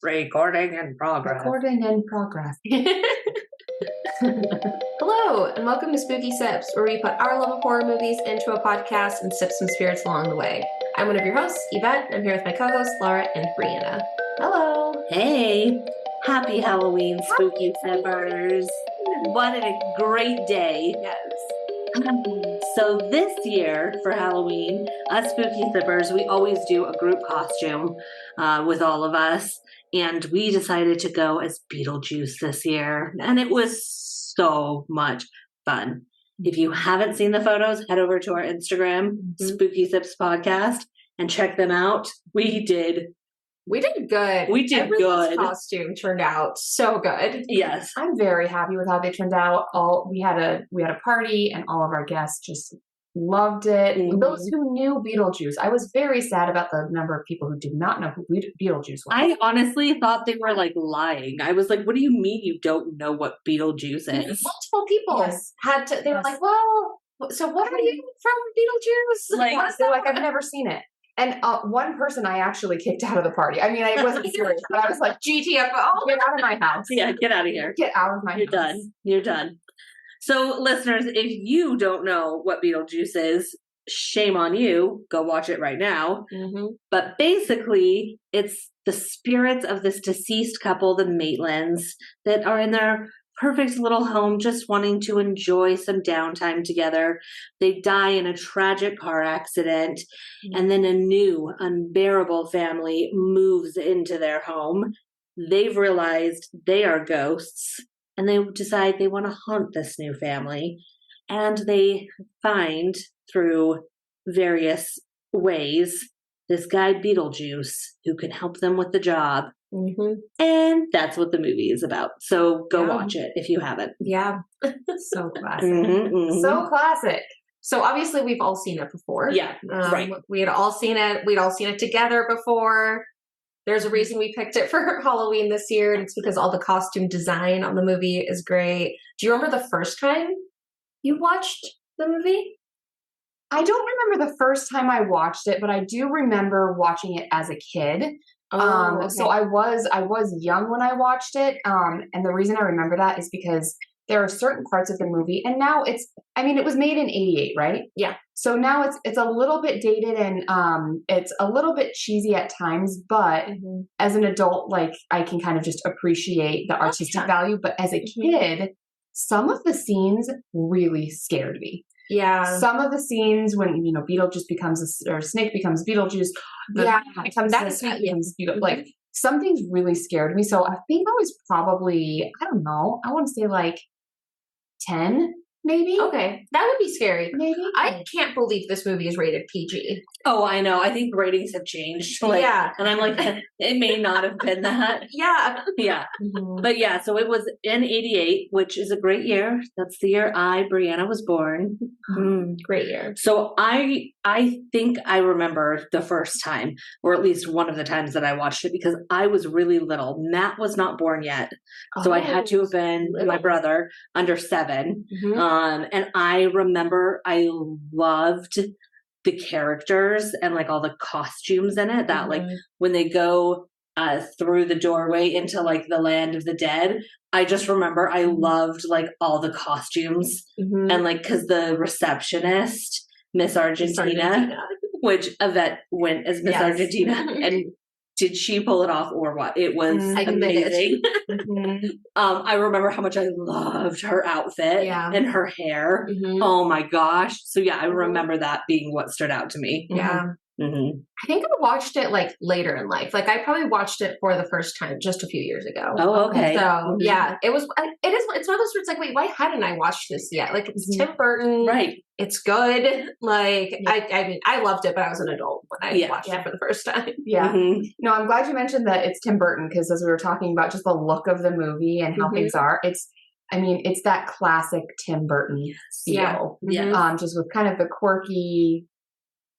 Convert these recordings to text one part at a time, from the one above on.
Recording in progress. Recording in progress. Hello, and welcome to Spooky Sips, where we put our love of horror movies into a podcast and sip some spirits along the way. I'm one of your hosts, Yvette. I'm here with my co-hosts, Laura and Brianna. Hello. Hey, happy Halloween, Spooky Sippers. What a great day. Yes. So this year for Halloween, us Spooky Sippers, we always do a group costume with all of us. And we decided to go as Beetlejuice this year. And it was so much fun. If you haven't seen the photos, head over to our Instagram, SpookySipPodcast, and check them out. We did good. Everyone's costume turned out so good. Yes. I'm very happy with how they turned out. We had a party and all of our guests just loved it. Mm-hmm. Those who knew Beetlejuice, I was very sad about the number of people who did not know who Beetlejuice was. I honestly thought they were like lying. I was like, what do you mean you don't know what Beetlejuice is? Multiple people they were like, well, so what are you from Beetlejuice? They're like, I've never seen it. And one person I actually kicked out of the party. I mean, I wasn't serious, but I was like, GTFO, get out of my house. Yeah, get out of here. Get out of my house. You're done. So, listeners, if you don't know what Beetlejuice is, shame on you. Go watch it right now. Mm-hmm. But basically, it's the spirits of this deceased couple, the Maitlands, that are in their perfect little home just wanting to enjoy some downtime together. They die in a tragic car accident, and then a new, unbearable family moves into their home. They've realized they are ghosts, and they decide they want to haunt this new family. And they find, through various ways, this guy Beetlejuice who can help them with the job. Mm-hmm. And that's what the movie is about. So go watch it if you haven't. Yeah. So classic. Mm-hmm. So classic. So obviously we've all seen it before. Yeah, right. We had all seen it. We'd all seen it together before. There's a reason we picked it for Halloween this year, and it's because all the costume design on the movie is great. Do you remember the first time you watched the movie? I don't remember the first time I watched it, but I do remember watching it as a kid. Okay. So I was young when I watched it. And the reason I remember that is because there are certain parts of the movie, and now it was made in 88, right? Yeah. So now it's a little bit dated and it's a little bit cheesy at times, but as an adult, like I can kind of just appreciate the artistic value. But as a kid, some of the scenes really scared me. Yeah. Some of the scenes when, Beetlejuice or Snake becomes Beetlejuice. Becomes Beetlejuice. Like, some things really scared me. So I think I was probably, I don't know, I want to say like 10, maybe. Okay. That would be scary. Maybe. I can't believe this movie is rated PG. Oh, I know. I think ratings have changed. Yeah. And I'm like, it may not have been that. Yeah. Yeah. Mm-hmm. But yeah, so it was in 88, which is a great year. That's the year Brianna, was born. Great year. So I think I remember the first time, or at least one of the times that I watched it, because I was really little. Matt was not born yet. So I had to have been, my brother, under 7. Mm-hmm. And I remember I loved the characters and like all the costumes in it, that like when they go through the doorway into like the land of the dead, I just remember I loved like all the costumes and like, cause the receptionist, Miss Argentina, which Yvette went as Miss Argentina, and did she pull it off or what? It was amazing. I remember how much I loved her outfit and her hair. Oh my gosh. So yeah, I remember that being what stood out to me. Yeah. I think I watched it like later in life. Like I probably watched it for the first time just a few years ago. Oh, okay. So yeah, it's one of those where it's like, wait, why hadn't I watched this yet? Like it's Tim Burton. Right. It's good. Like I mean, I loved it, but I was an adult when I watched it for the first time. Yeah. No, I'm glad you mentioned that it's Tim Burton, because as we were talking about just the look of the movie and how things are, it's that classic Tim Burton feel. Yeah. Just with kind of the quirky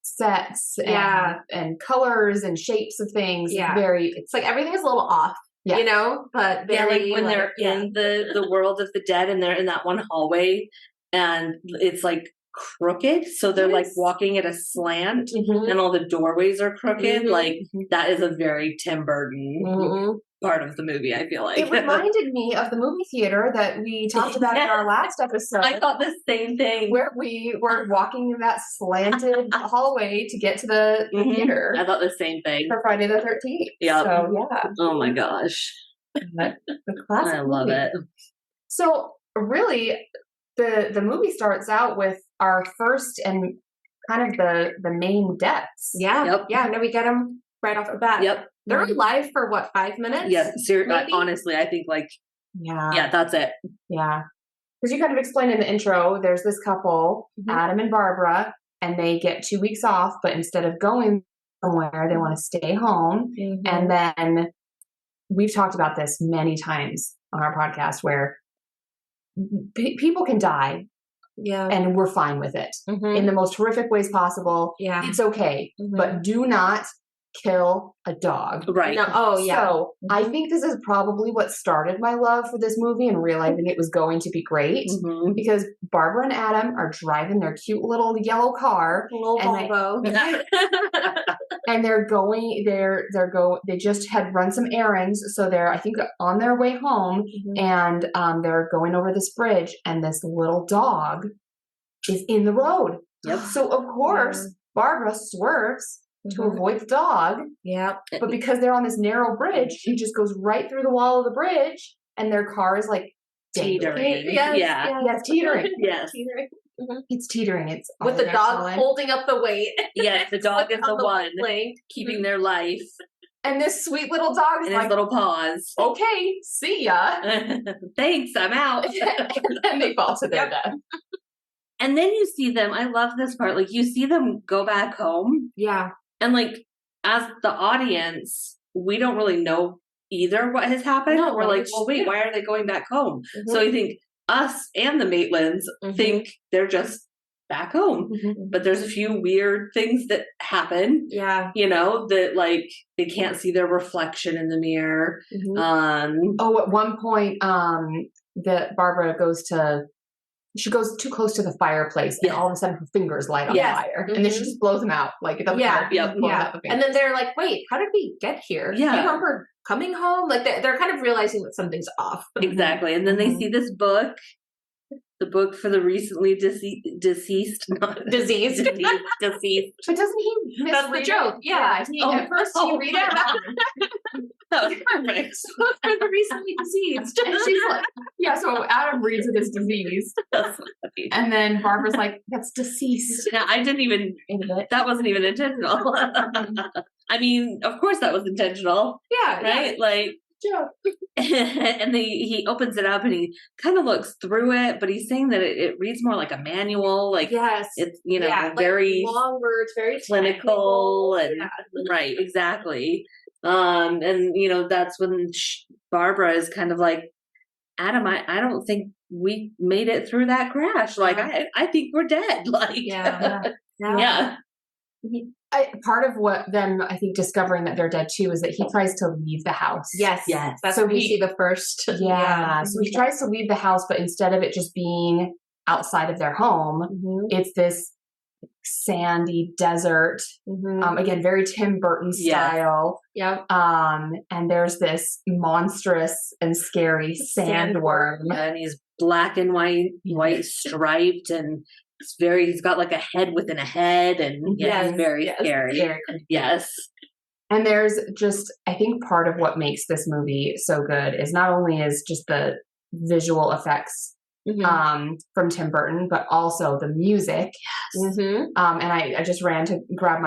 sets and colors and shapes of things. Yeah. It's like everything is a little off. But very, like when they're in the world of the dead and they're in that one hallway and it's like crooked, so they're like walking at a slant and all the doorways are crooked. Like that is a very Tim Burton part of the movie, I feel like. It reminded me of the movie theater that we talked about in our last episode. I thought the same thing. Where we were walking in that slanted hallway to get to the theater. I thought the same thing. For Friday the 13th. Yeah. So, yeah. Oh my gosh. The classic I love it. So, really, the movie starts out with our first and kind of the main deaths. Yeah. Yep. Yeah. No, we get them right off the bat. Yep. They're alive for what, 5 minutes? Yeah. Honestly, I think yeah, that's it. Yeah. Because you kind of explained in the intro, there's this couple, Adam and Barbara, and they get 2 weeks off, but instead of going somewhere, they want to stay home. And then we've talked about this many times on our podcast where people can die. Yeah. And we're fine with it in the most horrific ways possible. Yeah. It's okay. But do not kill a dog. Right. No, oh, yeah. So I think this is probably what started my love for this movie and realizing it was going to be great because Barbara and Adam are driving their cute little yellow car. Little Volvo. And they just had run some errands. So they're, I think, on their way home and they're going over this bridge and this little dog is in the road. Yep. So of course, Barbara swerves to avoid the dog. Yeah. But because they're on this narrow bridge, she just goes right through the wall of the bridge and their car is like teetering. Yes, teetering. Yes. Teetering. It's teetering. It's with the dog holding up the weight. Yes, the dog is the one link. keeping their life. And this sweet little dog is in like, his little paws. Okay, see ya. Thanks, I'm out. And they fall to their death. And then you see them, I love this part, like you see them go back home. Yeah. And like, as the audience, we don't really know either what has happened. No, we're like, well, wait, why are they going back home? So I think us and the Maitlands think they're just back home. But there's a few weird things that happen. Yeah. You know, that like they can't see their reflection in the mirror. At one point, that Barbara she goes too close to the fireplace and all of a sudden her fingers light on fire. And then she just blows them out. Like it doesn't matter. And then they're like, wait, how did we get here? Yeah. Do you remember coming home? Like they're kind of realizing that something's off. Exactly. And then they see this book. The book for the recently deceased, not diseased. Deceased. But doesn't he That's the joke. Yeah. At first he read it. That was perfect. Book for the recently deceased. And she's like, so Adam reads it as diseased. And then Barbara's like, that's deceased. Yeah, I didn't even, that wasn't even intentional. I mean, of course that was intentional. Yeah. Right? Like, and he opens it up and he kind of looks through it, but he's saying that it reads more like a manual. Like, it's, very long words, very clinical and right, exactly. And that's when Barbara is kind of like, Adam, I don't think we made it through that crash. Like, I think we're dead. Like, part of what them, I think, discovering that they're dead too is that he tries to leave the house. Yes. That's so we see the first. So he tries to leave the house, but instead of it just being outside of their home, it's this sandy desert. Again, very Tim Burton style. And there's this monstrous and scary sandworm. And he's black and white striped and he's got like a head within a head and it's very scary. Yes. And there's just, I think part of what makes this movie so good is not only is just the visual effects from Tim Burton, but also the music. And I just ran to grab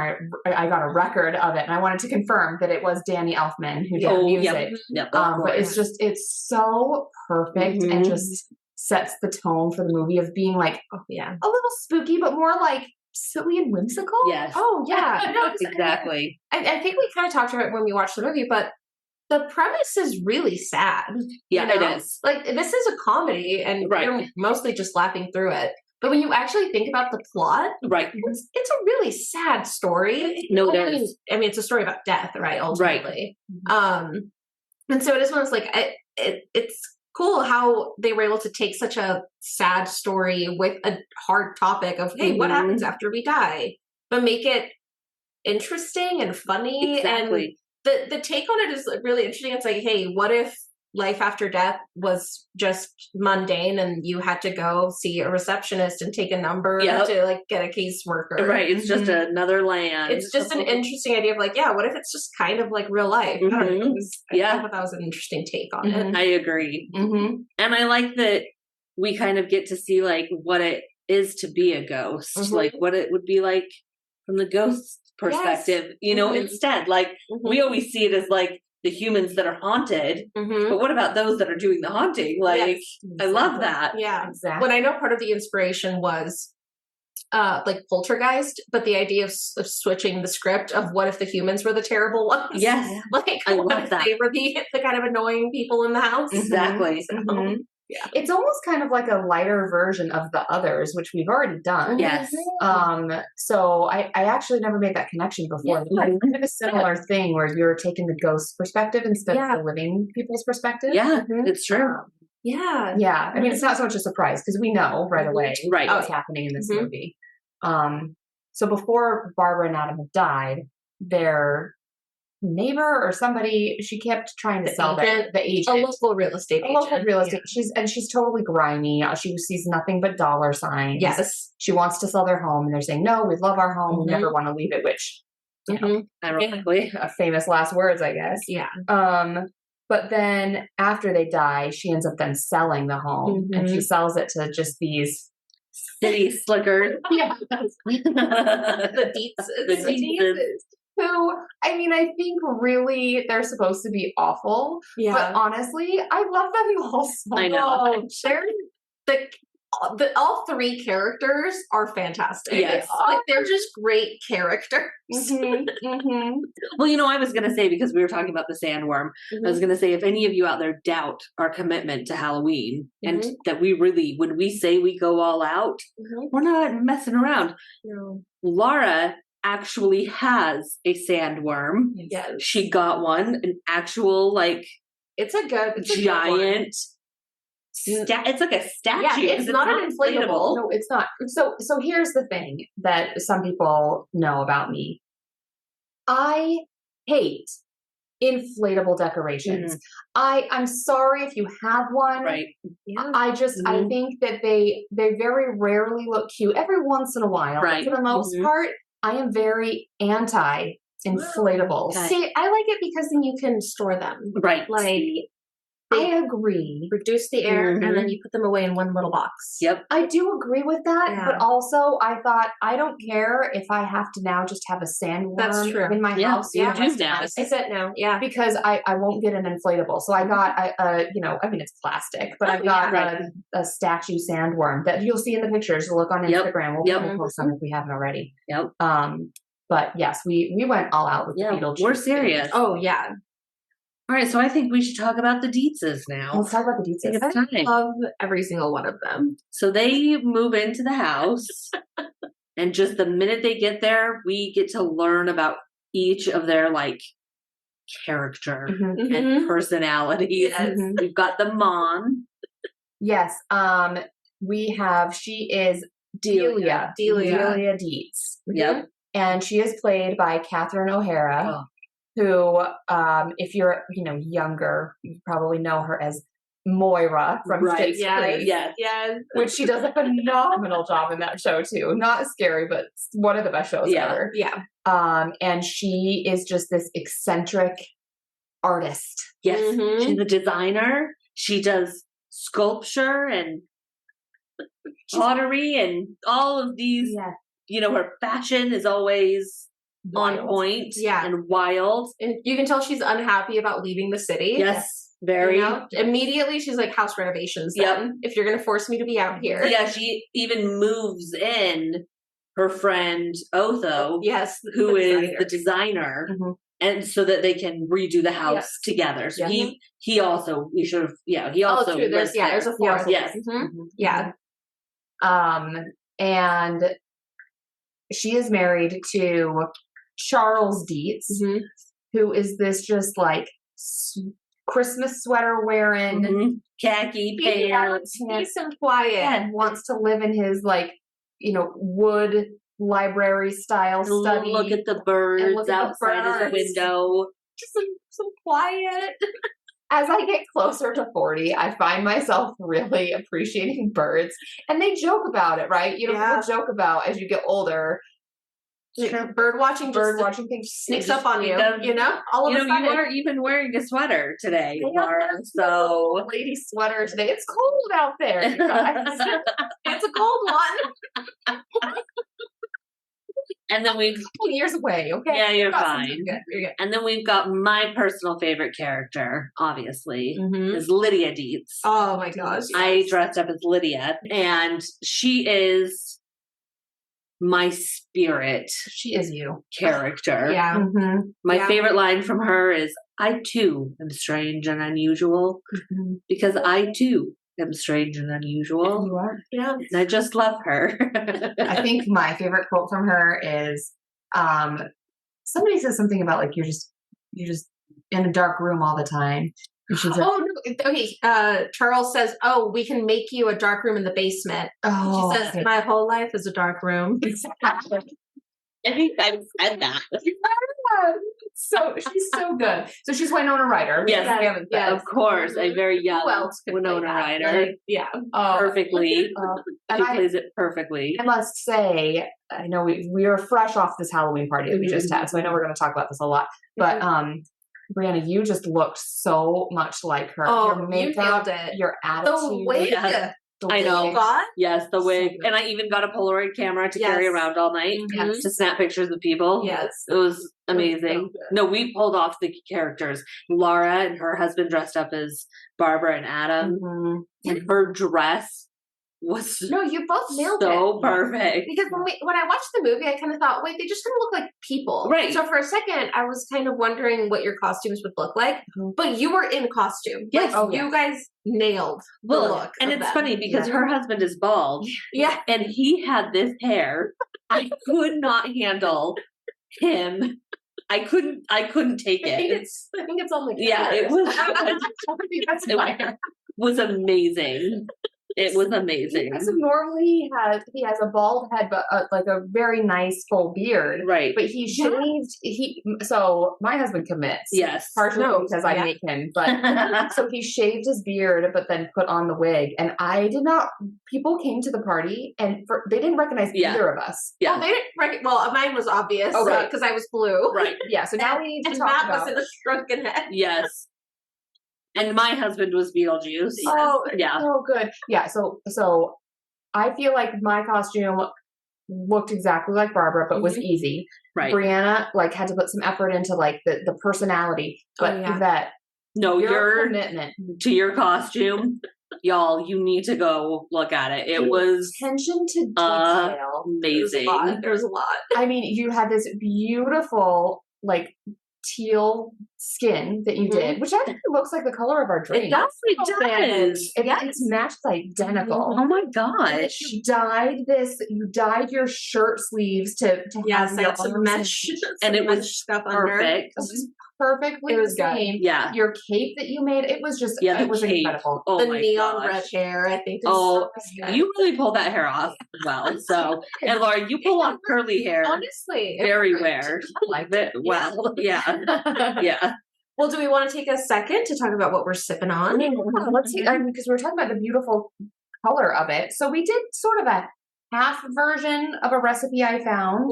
I got a record of it and I wanted to confirm that it was Danny Elfman who did the music. But it's so perfect and just sets the tone for the movie of being like a little spooky, but more like silly and whimsical. Yes. Oh yeah. Exactly. I think we kind of talked about it when we watched the movie, but the premise is really sad. Yeah, it is. Like this is a comedy and you're mostly just laughing through it. But when you actually think about the plot, it's a really sad story. No, I mean, it's a story about death, right? Ultimately. And so it is one of those like it's cool how they were able to take such a sad story with a hard topic of, hey, what happens after we die? But make it interesting and funny. Exactly. the take on it is really interesting. It's like, hey, what if life after death was just mundane and you had to go see a receptionist and take a number to like get a caseworker? Right. It's just another land. It's just an interesting idea of like, yeah, what if it's just kind of like real life? I don't know. I thought that was an interesting take on it. I agree. And I like that we kind of get to see like what it is to be a ghost, like what it would be like from the ghost's perspective, you know, instead. Like we always see it as like the humans that are haunted, but what about those that are doing the haunting? Like, I love that. Yeah, exactly. When I know part of the inspiration was like Poltergeist, but the idea of switching the script of what if the humans were the terrible ones? Yes, like I what love if that. they were the kind of annoying people in the house? Exactly. So, yeah, it's almost kind of like a lighter version of the others, which we've already done. Yes. So I actually never made that connection before. Yeah. Kind of a similar thing where you're taking the ghost perspective instead of the living people's perspective. Yeah, it's true. Yeah. I mean, it's not so much a surprise because we know right away what's happening in this movie. So before Barbara and Adam have died, their neighbor or somebody, she kept trying to sell the agent, a local real estate agent. She's totally grimy. She sees nothing but dollar signs. Yes, she wants to sell their home, and they're saying, no, we love our home, we never want to leave it, which ironically, famous last words, I guess. But then after they die, she ends up then selling the home, and she sells it to just these city slickers. The Dietzes. Who, I mean, I think really they're supposed to be awful. But honestly, I love them all so I know. All three characters are fantastic. Yes. Like, they're just great characters. Well, you know, I was going to say, because we were talking about the sandworm, I was going to say, if any of you out there doubt our commitment to Halloween and that we really, when we say we go all out, we're not messing around. No. Laura actually has a sandworm. Yes. She got one, an actual, like, it's a giant. It's like a statue. Yeah, it's not an inflatable. No, it's not. So here's the thing that some people know about me. I hate inflatable decorations. I'm sorry if you have one. Right. Yeah. I think that they very rarely look cute. Every once in a while. Right. But for the most part, I am very anti-inflatables. Okay. See, I like it because then you can store them. Right. Like, I agree. Reduce the air and then you put them away in one little box. Yep. I do agree with that, but also I thought, I don't care if I have to now just have a sandworm in my house. You do now. Is it now? Yeah. Because I won't get an inflatable. So I got, I mean, it's plastic, but I got a statue sandworm that you'll see in the pictures. Look on Instagram. We'll post them if we haven't already. Yep. But yes, we went all out with the Beetlejuice. We're serious. Oh, yeah. All right, so I think we should talk about the Dietzes now. Let's talk about the Dietzes. I love every single one of them. So they move into the house, and just the minute they get there, we get to learn about each of their, like, character and personalities. Yes. We've got the mom. Yes. She is Delia Dietz. Yep. And she is played by Catherine O'Hara. Who, if you're, younger, you probably know her as Moira from Schitt's Creek. Yes. Which she does a phenomenal job in that show, too. Not scary, but one of the best shows ever. Yeah. And she is just this eccentric artist. Yes. She's a designer. She does sculpture and pottery and all of these, her fashion is always wild. On point and wild. And you can tell she's unhappy about leaving the city. Yes, very. Immediately she's like, house renovations then, if you're going to force me to be out here. Yeah, she even moves in her friend Otho, who is the designer, and so that they can redo the house together. So he also, he also there's a fourth. Yes. Yeah. And she is married to Charles Dietz, who is this just like Christmas sweater wearing, khaki pants, peace and quiet, and wants to live in his wood library style study. Look at the birds outside of the window. Just some quiet. As I get closer to 40, I find myself really appreciating birds. And they joke about it, right? You know, people joke about as you get older. Sure. Bird watching thing sneaks up on you, you know? All of a sudden. You are even wearing a sweater today, Laura. So lady sweater today. It's cold out there, you guys. It's a cold one. And then we've a couple years away, okay? Yeah, you're fine. You're good. And then we've got my personal favorite character, obviously, is Lydia Dietz. Oh my gosh. I dressed up as Lydia, and she is my spirit. She is you. Character. Yeah. My favorite line from her is, I too am strange and unusual because I too am strange and unusual. You are. Yeah. And I just love her. I think my favorite quote from her is somebody says something about like you're just in a dark room all the time. And she's like, okay. Charles says, "Oh, we can make you a dark room in the basement." Oh, she says, "My whole life is a dark room." Exactly. I think I've said that. So she's so good. So she's Winona Ryder. Yes, of course. A very young Winona Ryder. Yeah, perfectly. She plays it perfectly. I must say, I know we are fresh off this Halloween party that we just had, so I know we're going to talk about this a lot. But Brianna, you just looked so much like her. Oh, your makeup, you nailed it. your attitude. The wig. I know. God? Yes, the wig. And I even got a Polaroid camera to carry around all night to snap pictures of people. Yes. It was amazing. No, we pulled off the characters. Laura and her husband dressed up as Barbara and Adam. And her dress was you both nailed it. So perfect. Because when I watched the movie, I kind of thought, wait, they just kind of look like people. Right. So for a second, I was kind of wondering what your costumes would look like. But you were in costume. Yes. You guys nailed the look. And it's funny because her husband is bald. Yeah. And he had this hair. I could not handle him. I couldn't take it. I think it's only it was amazing. It was amazing. So normally he has a bald head, but like a very nice full beard. Right. But he shaved. So my husband commits. Yes. Partially because I make him, but so he shaved his beard, but then put on the wig. And I did not. People came to the party and they didn't recognize either of us. Yeah. Well, they didn't. Well, mine was obvious. Oh, right. Because I was blue. Right. Yeah. So now we need to talk Matt about. was in a shrunken head. Yes. And my husband was Beetlejuice. Oh, yeah. Oh, good. Yeah. So I feel like my costume looked exactly like Barbara, but was easy. Right. Brianna had to put some effort into the personality, but your commitment to your costume, y'all, you need to go look at it. It was attention to detail. Amazing. There's a lot. I mean, you had this beautiful teal skin that you did, which actually looks like the color of our drink. It does. It's matched identical. Oh my gosh. You dyed your shirt sleeves to have your some mesh. And it was stuff perfect. It was perfectly the same. Yeah. Your cape that you made, it was just it was incredible. Oh the neon red hair, I think. You really pulled that hair off well. So, and Laura, you pull off curly hair. Honestly, very rare. I like it. Well, yeah. Well, do we want to take a second to talk about what we're sipping on? Let's see, because we're talking about the beautiful color of it. So we did sort of a half version of a recipe I found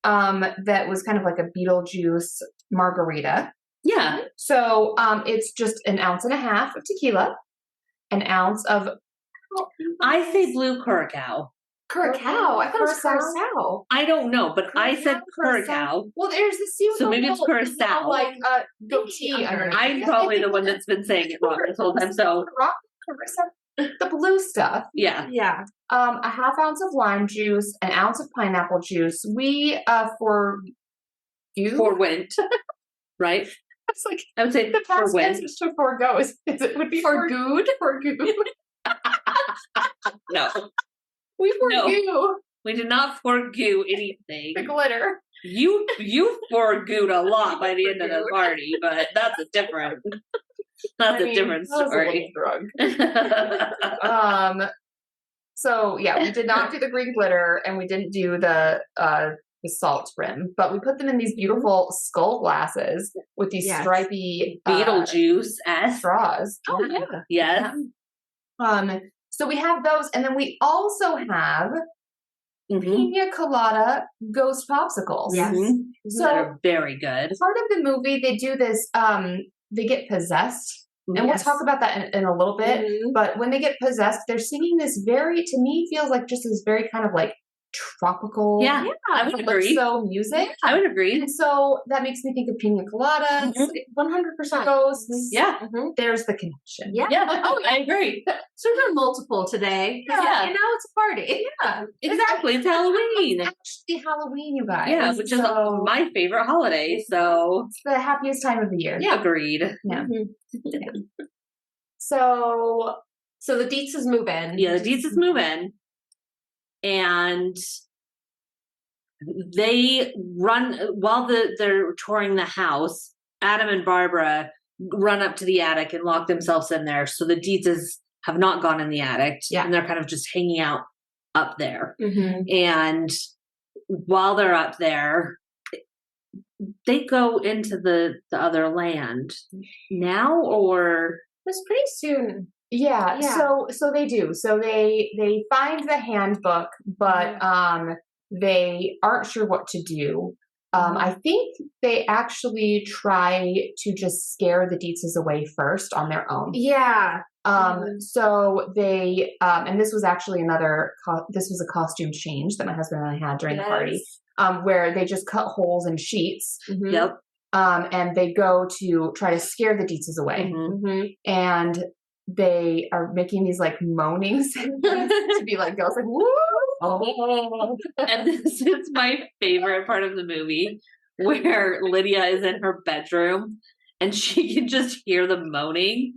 that was kind of like a Beetlejuice margarita. Yeah. So it's just 1.5 ounces of tequila, 1 ounce of I say blue curacao. Curacao. I thought it was curacao. I don't know, but I said curacao. Well, there's the so maybe it's curacao. Goatee. I'm probably the one that's been saying it wrong this whole time. So the blue stuff. Yeah. Yeah. 1/2 ounce of lime juice, 1 ounce of pineapple juice. We forwent, right? It's I would say the past forwent. tense to forego. It would be for good. For good. No. We forgoo. We did not forgoo anything. The glitter. You forgooed a lot by the end of the party, but that's a different story. Drug. So yeah, we did not do the green glitter, and we didn't do the the salt rim, but we put them in these beautiful skull glasses with these stripy Beetlejuice straws. Oh yeah. Yes. So we have those, and then we also have pina colada ghost popsicles. Yes. So that are very good. Part of the movie, they do this. They get possessed, and we'll talk about that in a little bit. But when they get possessed, they're singing this very, to me, feels like just this very kind of like tropical. Yeah, I would agree. So music. I would agree. And so that makes me think of pina coladas, 100% ghosts. Yeah. There's the connection. Yeah. Oh, I agree. So there are multiple today. Yeah. And now it's a party. Yeah, exactly. It's Halloween. It's actually Halloween, you guys. Yeah, which is my favorite holiday. So it's the happiest time of the year. yeah, agreed. Yeah. So the Dietzes move in. Yeah, the Dietzes move in. And they run while they're touring the house. Adam and Barbara run up to the attic and lock themselves in there. So the Dietzes have not gone in the attic, and they're kind of just hanging out up there. And while they're up there, they go into the other land now, or it's pretty soon. Yeah. So they do. So they find the handbook, but they aren't sure what to do. I think they actually try to just scare the Dietzes away first on their own. Yeah. So they, and this was actually this was a costume change that my husband and I had during the party, where they just cut holes in sheets. Yep. And they go to try to scare the Dietzes away. And they are making these like moaning sounds to be like ghosts, like woo. And this is my favorite part of the movie, where Lydia is in her bedroom and she can just hear the moaning,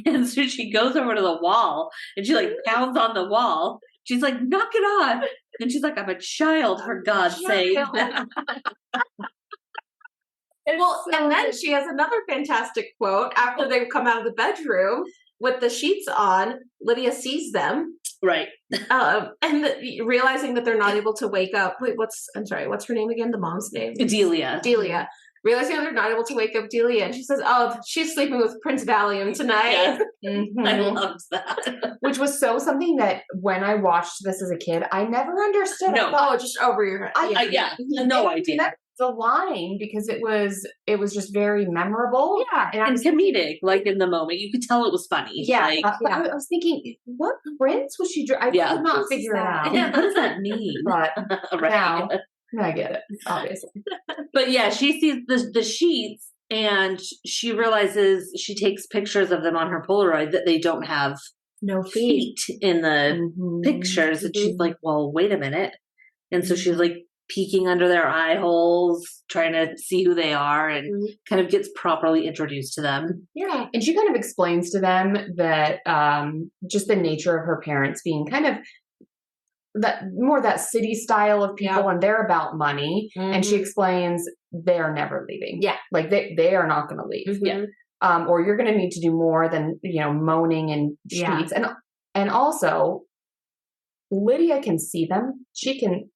and so she goes over to the wall and she like pounds on the wall. She's like, knock it off, and she's like, I'm a child, for God's sake. Well, and then she has another fantastic quote after they come out of the bedroom with the sheets on. Lydia sees them, right, and realizing that they're not able to wake up. Wait, what's her name again? The mom's name? Delia. Realizing that they're not able to wake up Delia, and she says, "Oh, she's sleeping with Prince Valium tonight." Yes. I loved that. Which was something that when I watched this as a kid, I never understood. No. Just over your head. No idea. The line, because it was just very memorable, and comedic. Like in the moment, you could tell it was funny. I was thinking, what prince was she? I could not figure it out. Yeah, what does that mean? But now I get it, obviously. But yeah, she sees the sheets, and she realizes, she takes pictures of them on her Polaroid, that they don't have no feet in the pictures, and she's like, well, wait a minute. And so she's like peeking under their eye holes, trying to see who they are, and kind of gets properly introduced to them. Yeah. And she kind of explains to them that just the nature of her parents being kind of that city style of people, and they're about money. And she explains they're never leaving. Yeah. Like they are not going to leave. Yeah. Or you're going to need to do more than, moaning and sheets. And also Lydia can see them. She can,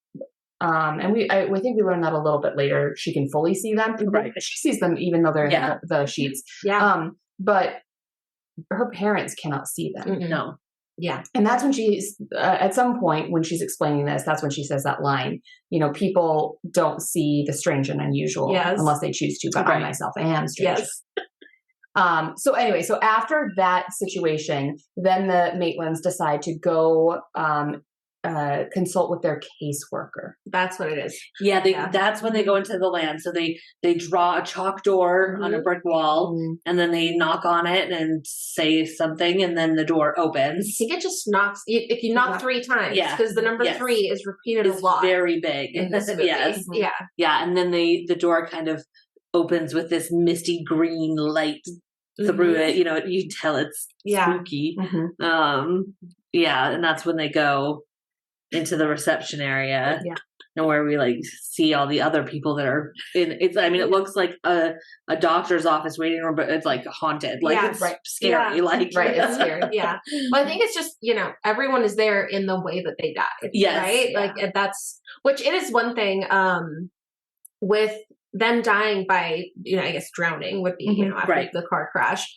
and we think we learned that a little bit later. She can fully see them. Right. She sees them even though they're in the sheets. Yeah. But her parents cannot see them. No. Yeah. And that's when she's, at some point when she's explaining this, that's when she says that line, people don't see the strange and unusual unless they choose to, but I myself am strange. Yes. So anyway, so after that situation, then the Maitlands decide to go consult with their caseworker. That's what it is. Yeah, that's when they go into the land. So they draw a chalk door on a brick wall, and then they knock on it and say something, and then the door opens. I think it just knocks. If you knock 3 times, because the number 3 is repeated a lot. Very big in this movie. Yes. Yeah, and then the door kind of opens with this misty green light through it. You can tell it's spooky. And that's when they go into the reception area. Yeah. And where we like see all the other people that are in it's I mean it looks like a doctor's office waiting room, but it's like haunted. Like it's scary. Yeah. Like it's scary. Yeah. Well, I think it's just, everyone is there in the way that they died. Yes. Right? Yeah. Like which it is one thing with them dying by, I guess drowning would be, after the car crash.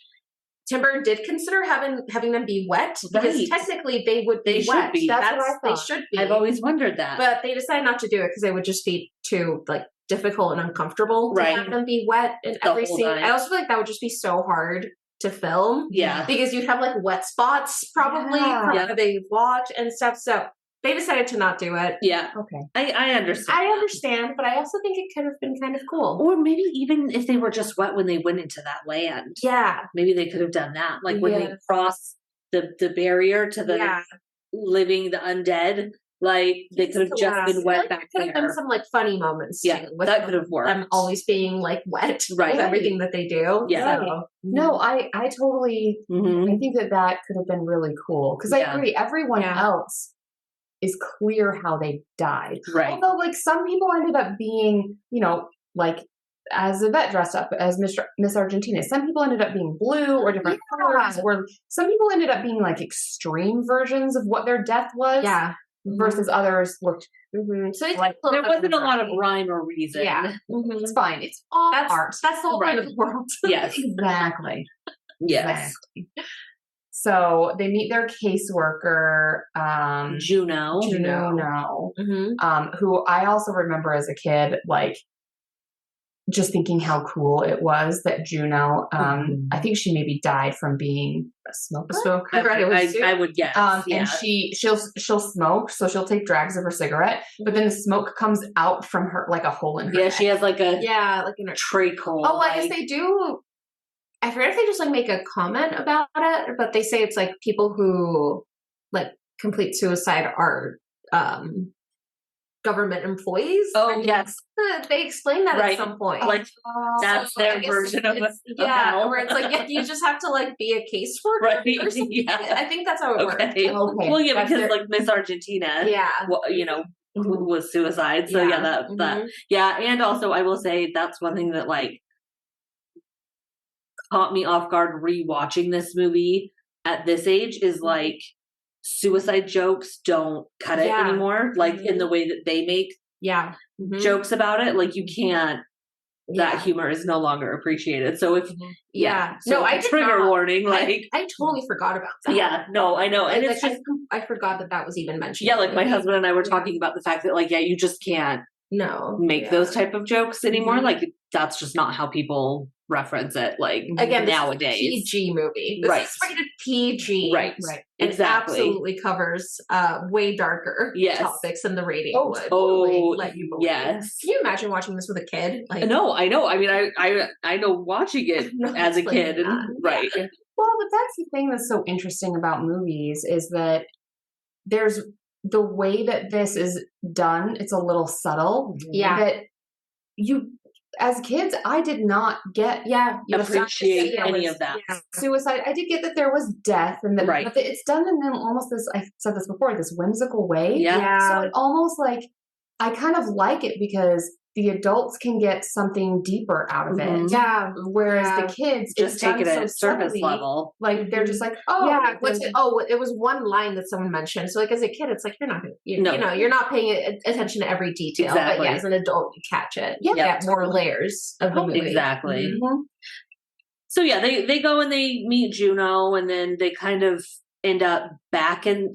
Tim Burton did consider having them be wet because technically they would be wet. Be. That's what I thought. They should be. I've always wondered that. But they decided not to do it because it would just be too difficult and uncomfortable to have them be wet in every scene. I also feel like that would just be so hard to film. Yeah. Because you'd have wet spots probably from where they walked and stuff. So they decided to not do it. Yeah. Okay. I understand. I understand, but I also think it could have been kind of cool. Or maybe even if they were just wet when they went into that land. Yeah. Maybe they could have done that. Like when they crossed the barrier to the living, the undead, like they could have just been wet back there. Could have been some funny moments too. With that could have worked. Them always being wet with everything that they do. Yeah. So. No, I totally, I think that could have been really cool. Because I agree, everyone else is clear how they died. Right. Although, some people ended up being, as Yvette dressed up as Miss Argentina. Some people ended up being blue or different colors. Or some people ended up being extreme versions of what their death was. Yeah. Versus others looked. So it's there wasn't a lot of rhyme or reason. Yeah. It's fine. It's all art. That's the whole point of the world. Yes. Exactly. Yes. Exactly. So they meet their caseworker, Juno, who I also remember as a kid, just thinking how cool it was that Juno, I think she maybe died from being a smoker. I would guess. And she'll smoke, so she'll take drags of her cigarette, but then the smoke comes out from her like a hole in her neck. She has a in her trach hole. Oh, I guess they do. I forget if they just make a comment about it, but they say it's people who complete suicide are government employees. Oh, yes. They explain that at some point. That's their version of hell. Where it's you just have to be a caseworker. Right. Or something. Yeah. I think that's how it works. Okay. Well, because Miss Argentina, who was suicide. So that and also I will say that's one thing that caught me off guard rewatching this movie at this age is suicide jokes don't cut it anymore. In the way that they make jokes about it, you can't. That humor is no longer appreciated. So if I trigger warning. I totally forgot about that. Yeah, no, I know, and it's just I forgot that was even mentioned. Yeah, my husband and I were talking about the fact that you just can't make those type of jokes anymore. That's just not how people reference it. Again, nowadays, PG movie. This is rated PG. Right. And exactly. It absolutely covers way darker topics than the rating would. Let you believe. Yes. Can you imagine watching this with a kid? No, I know. I mean, I know watching it as a kid. Right. Well, but that's the thing that's so interesting about movies is that there's the way that this is done. It's a little subtle. Yeah. That as kids, I did not get appreciate any of that. Suicide. I did get that there was death, and that but it's done in almost this. I said this before. This whimsical way. Yeah. So it almost I kind of like it because the adults can get something deeper out of it. Yeah. Whereas the kids just take it at surface level. They're just it was one line that someone mentioned. So as a kid, it's you're not you're not paying attention to every detail. Exactly. But as an adult, you catch it. Yeah. You get more layers of the movie. Exactly. Mm-hmm. So they go and they meet Juno, and then they kind of end up back in,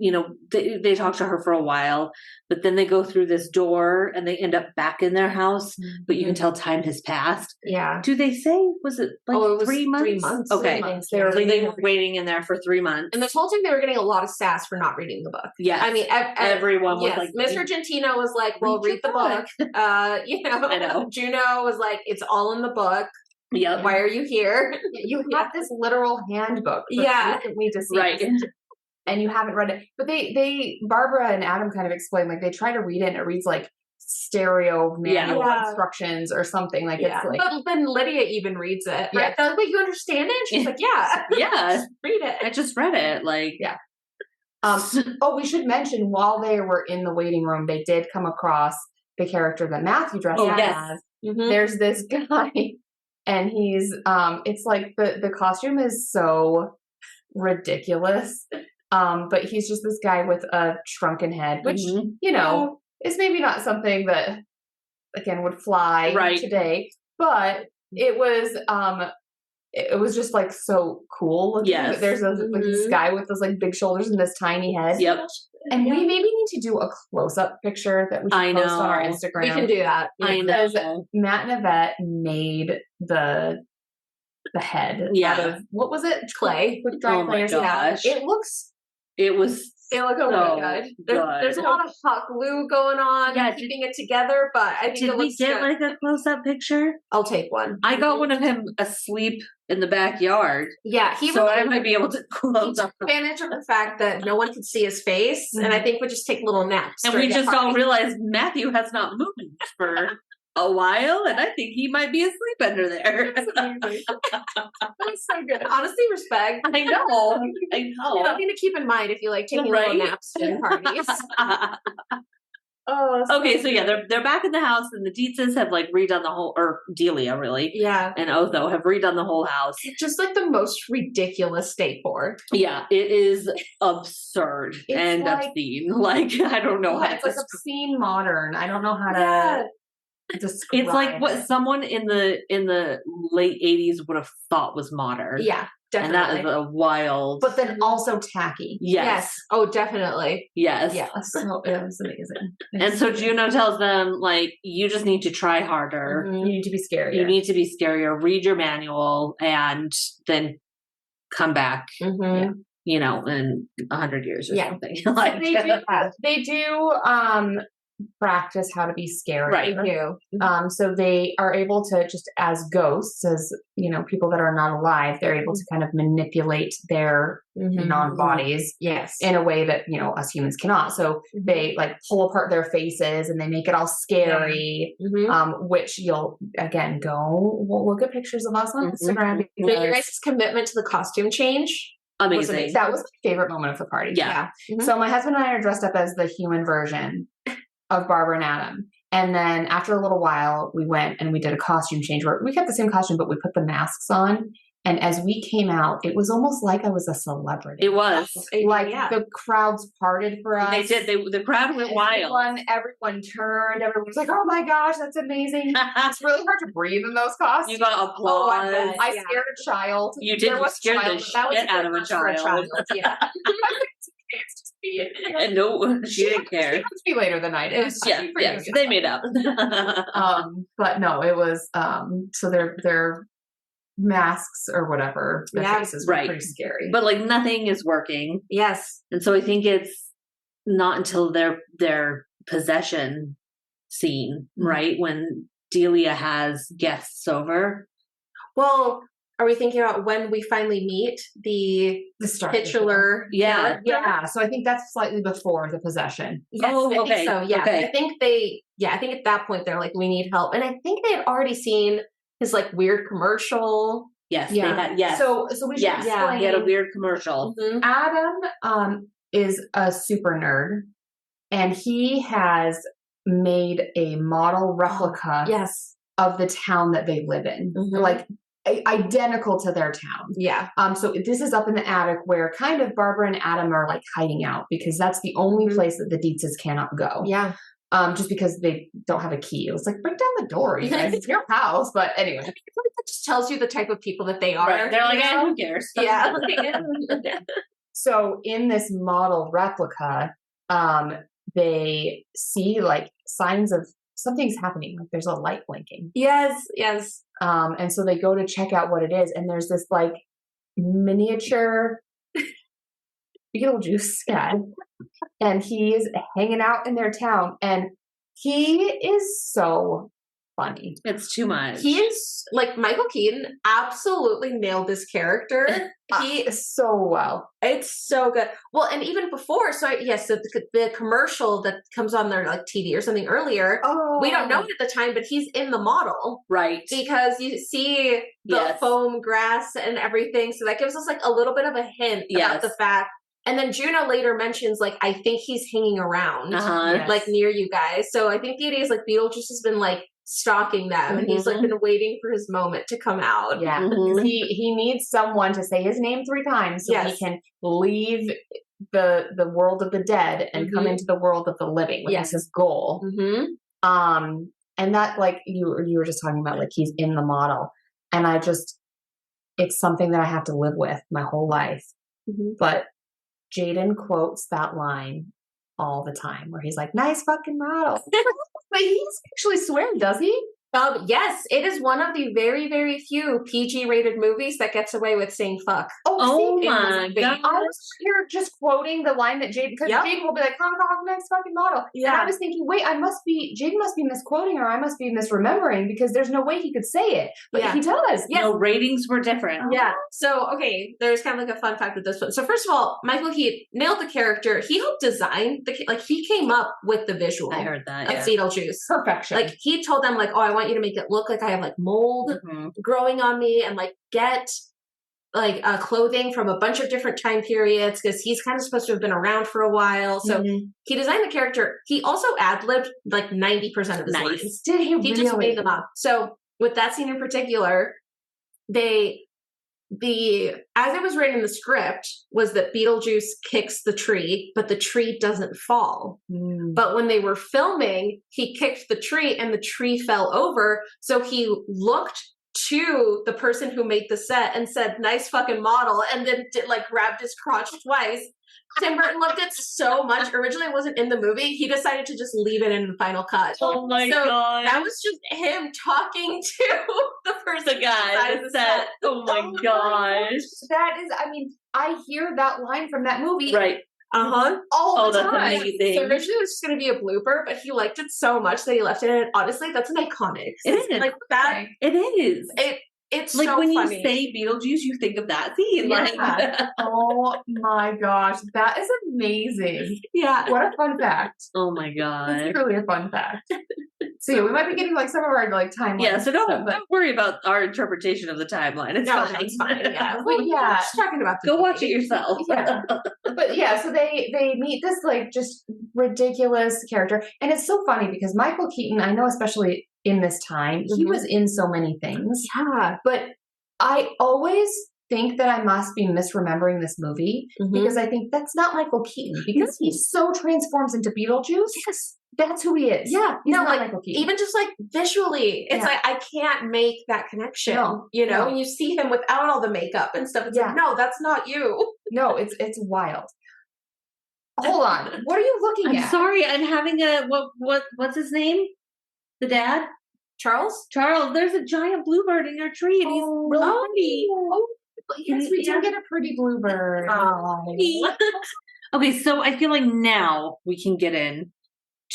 they talk to her for a while, but then they go through this door and they end up back in their house, but you can tell time has passed. Yeah. Do they say, was it it was 3 months? 3 months. Okay. 3 months. They were waiting in there for 3 months. And this whole time they were getting a lot of sass for not reading the book. Yeah. I mean, everyone was Miss Argentina was well, read the book. I know. Juno was it's all in the book. Yep. Why are you here? You have this literal handbook. Recently deceased. Right. And you haven't read it. But they Barbara and Adam kind of explain, they try to read it and it reads stereo manual instructions or something. It's But then Lydia even reads it. Right? They're you understand it? She's yeah. Yeah. Read it. I just read it. We should mention while they were in the waiting room, they did come across the character that Matthew dressed up as. Mm-hmm. There's this guy, and he's it's like the costume is so ridiculous. But he's just this guy with a shrunken head, which you know is maybe not something that again would fly today, but it was just like so cool looking. Yes. There's like this guy with those like big shoulders and this tiny head. Yep. And we maybe need to do a close-up picture that we should post on our Instagram. We can do that. Because Matt and Yvette made the head out of, what was it? Clay. With dry clay. Gosh. It looks good. There's a lot of hot glue going on, keeping it together, but I think did we get like a close-up picture? I'll take one. I got one of him asleep in the backyard. Yeah, I might be able to close up. Advantage of the fact that no one could see his face, and I think we just take little naps. And we just all realized Matthew has not moved for a while, and I think he might be asleep under there. That's so good. Honestly, respect. I know. Something to keep in mind if you like taking little naps during parties. Okay, so they're back in the house, and the Dietzes have like redone the whole, or Delia really, and Otho have redone the whole house. Just like the most ridiculous decor. Yeah, it is absurd and obscene. Like I don't know how. It's like obscene modern. I don't know how to. It's like what someone in the late 80s would have thought was modern. Yeah, definitely. And that is a wild, but then also tacky. Yes. Oh, definitely. Yes. So it was amazing. And so Juno tells them, like, you just need to try harder. You need to be scarier. Read your manual, and then come back. You know, in 100 years or something. Like they do practice how to be scary. Right. So they are able to, just as ghosts, as you know, people that are not alive, they're able to kind of manipulate their non-bodies in a way that, you know, us humans cannot. So they like pull apart their faces and they make it all scary, which you'll again we'll look at pictures of us on Instagram. But your guys' commitment to the costume change, amazing. That was my favorite moment of the party. So my husband and I are dressed up as the human version of Barbara and Adam. And then after a little while, we went and we did a costume change where we kept the same costume, but we put the masks on. And as we came out, it was almost like I was a celebrity. It was. Like the crowds parted for us. They did. The crowd went wild. Everyone turned. Everyone was like, oh my gosh, that's amazing. It's really hard to breathe in those costumes. You got applause. I scared a child. You did. You scared the shit out of a child. Yeah. And no, she didn't care. It must be later than I did. Yes, they made up. But no, it was so their masks or whatever, their faces were pretty scary. But like nothing is working. Yes. And so I think it's not until their possession scene, right? When Delia has guests over. Well, are we thinking about when we finally meet the titular? Yeah. So I think that's slightly before the possession. Yes, I think so. Yeah. Okay. I think at that point they're like, we need help. And I think they had already seen his like weird commercial. Yes. They had, yes. So we should explain. He had a weird commercial. Adam is a super nerd, and he has made a model replica of the town that they live in. Like identical to their town. Yeah. So this is up in the attic where kind of Barbara and Adam are like hiding out because that's the only place that the Dietzes cannot go. Yeah. Just because they don't have a key. It was like, break down the door, you guys. It's your house. But anyway. I feel like that just tells you the type of people that they are. Right. They're like, who cares? Yeah. So in this model replica, they see like signs of something's happening. Like there's a light blinking. Yes. And so they go to check out what it is. And there's this like miniature Beetlejuice guy. And he's hanging out in their town. And he is so funny. It's too much. He is like Michael Keaton absolutely nailed this character. He is so well. It's so good. Well, and even before, so the commercial that comes on their like TV or something earlier, we don't know it at the time, but he's in the model. Right. Because you see the foam grass and everything. So that gives us like a little bit of a hint about the fact And then Juno later mentions, like, I think he's hanging around, Yes. like, near you guys. So I think the idea is, like, Beetlejuice has been, like, stalking them, and he's, like, been waiting for his moment to come out. Yeah. He needs someone to say his name 3 times so he can leave the world of the dead and come into the world of the living, which is his goal. And that, like, you were just talking about, like, he's in the model. And it's something that I have to live with my whole life. But Jaden quotes that line all the time where he's like, nice fucking model. But he doesn't actually swear, does he? Yes, it is one of the very, very few PG-rated movies that gets away with saying fuck. Oh my God. I was here just quoting the line that Jaden, because Jaden will be like, come on, next fucking model. And I was thinking, wait, Jaden must be misquoting, or I must be misremembering, because there's no way he could say it. But he does. No, ratings were different. Yeah. So, okay, there's kind of like a fun fact with this one. So first of all, Michael Keaton nailed the character. He helped design he came up with the visual. I heard that. Of Beetlejuice. Perfection. Like, he told them, like, oh, I want you to make it look like I have, like, mold growing on me, and, like, get, like, clothing from a bunch of different time periods, because he's kind of supposed to have been around for a while. So he designed the character. He also ad-libbed, like, 90% of his lines. Did he really? He just made them up. So with that scene in particular, as it was written in the script was that Beetlejuice kicks the tree, but the tree doesn't fall. But when they were filming, he kicked the tree and the tree fell over. So he looked to the person who made the set and said, nice fucking model. And then grabbed his crotch twice. Tim Burton loved it so much. Originally it wasn't in the movie. He decided to just leave it in the final cut. Oh my God. That was just him talking to the person, the guy that said, oh my gosh. That is, I mean, I hear that line from that movie. Right. All the time. That's amazing. So originally it was just going to be a blooper, but he liked it so much that he left it in. Honestly, that's an iconic. It is. Like that. It is. It's like so when funny. you say Beetlejuice, you think of that scene. Yeah. Like, oh my gosh, that is amazing. Yeah. What a fun fact. Oh my God. It's really a fun fact. So yeah, we might be getting like some of our like timeline. Yeah, so don't worry about our interpretation of the timeline. It's fine. It's fine. Yeah. But yeah, just talking about go watch it yourself. Yeah. But yeah, so they meet this like just ridiculous character. And it's so funny because Michael Keaton, I know especially in this time, he was in so many things. Yeah. But I always think that I must be misremembering this movie because I think that's not Michael Keaton because he so transforms into Beetlejuice. Yes. That's who he is. Yeah. He's no, not like Michael Keaton. even just like visually, it's like I can't make that connection. No, you know, when you see him without all the makeup and stuff, it's like, no, that's not you. No, it's wild. Hold on. What are you looking at? I'm sorry, I'm having a what's his name? The dad? Charles? There's a giant bluebird in your tree and he's really pretty. Oh, yes, we did get a pretty bluebird. Okay, so I feel like now we can get in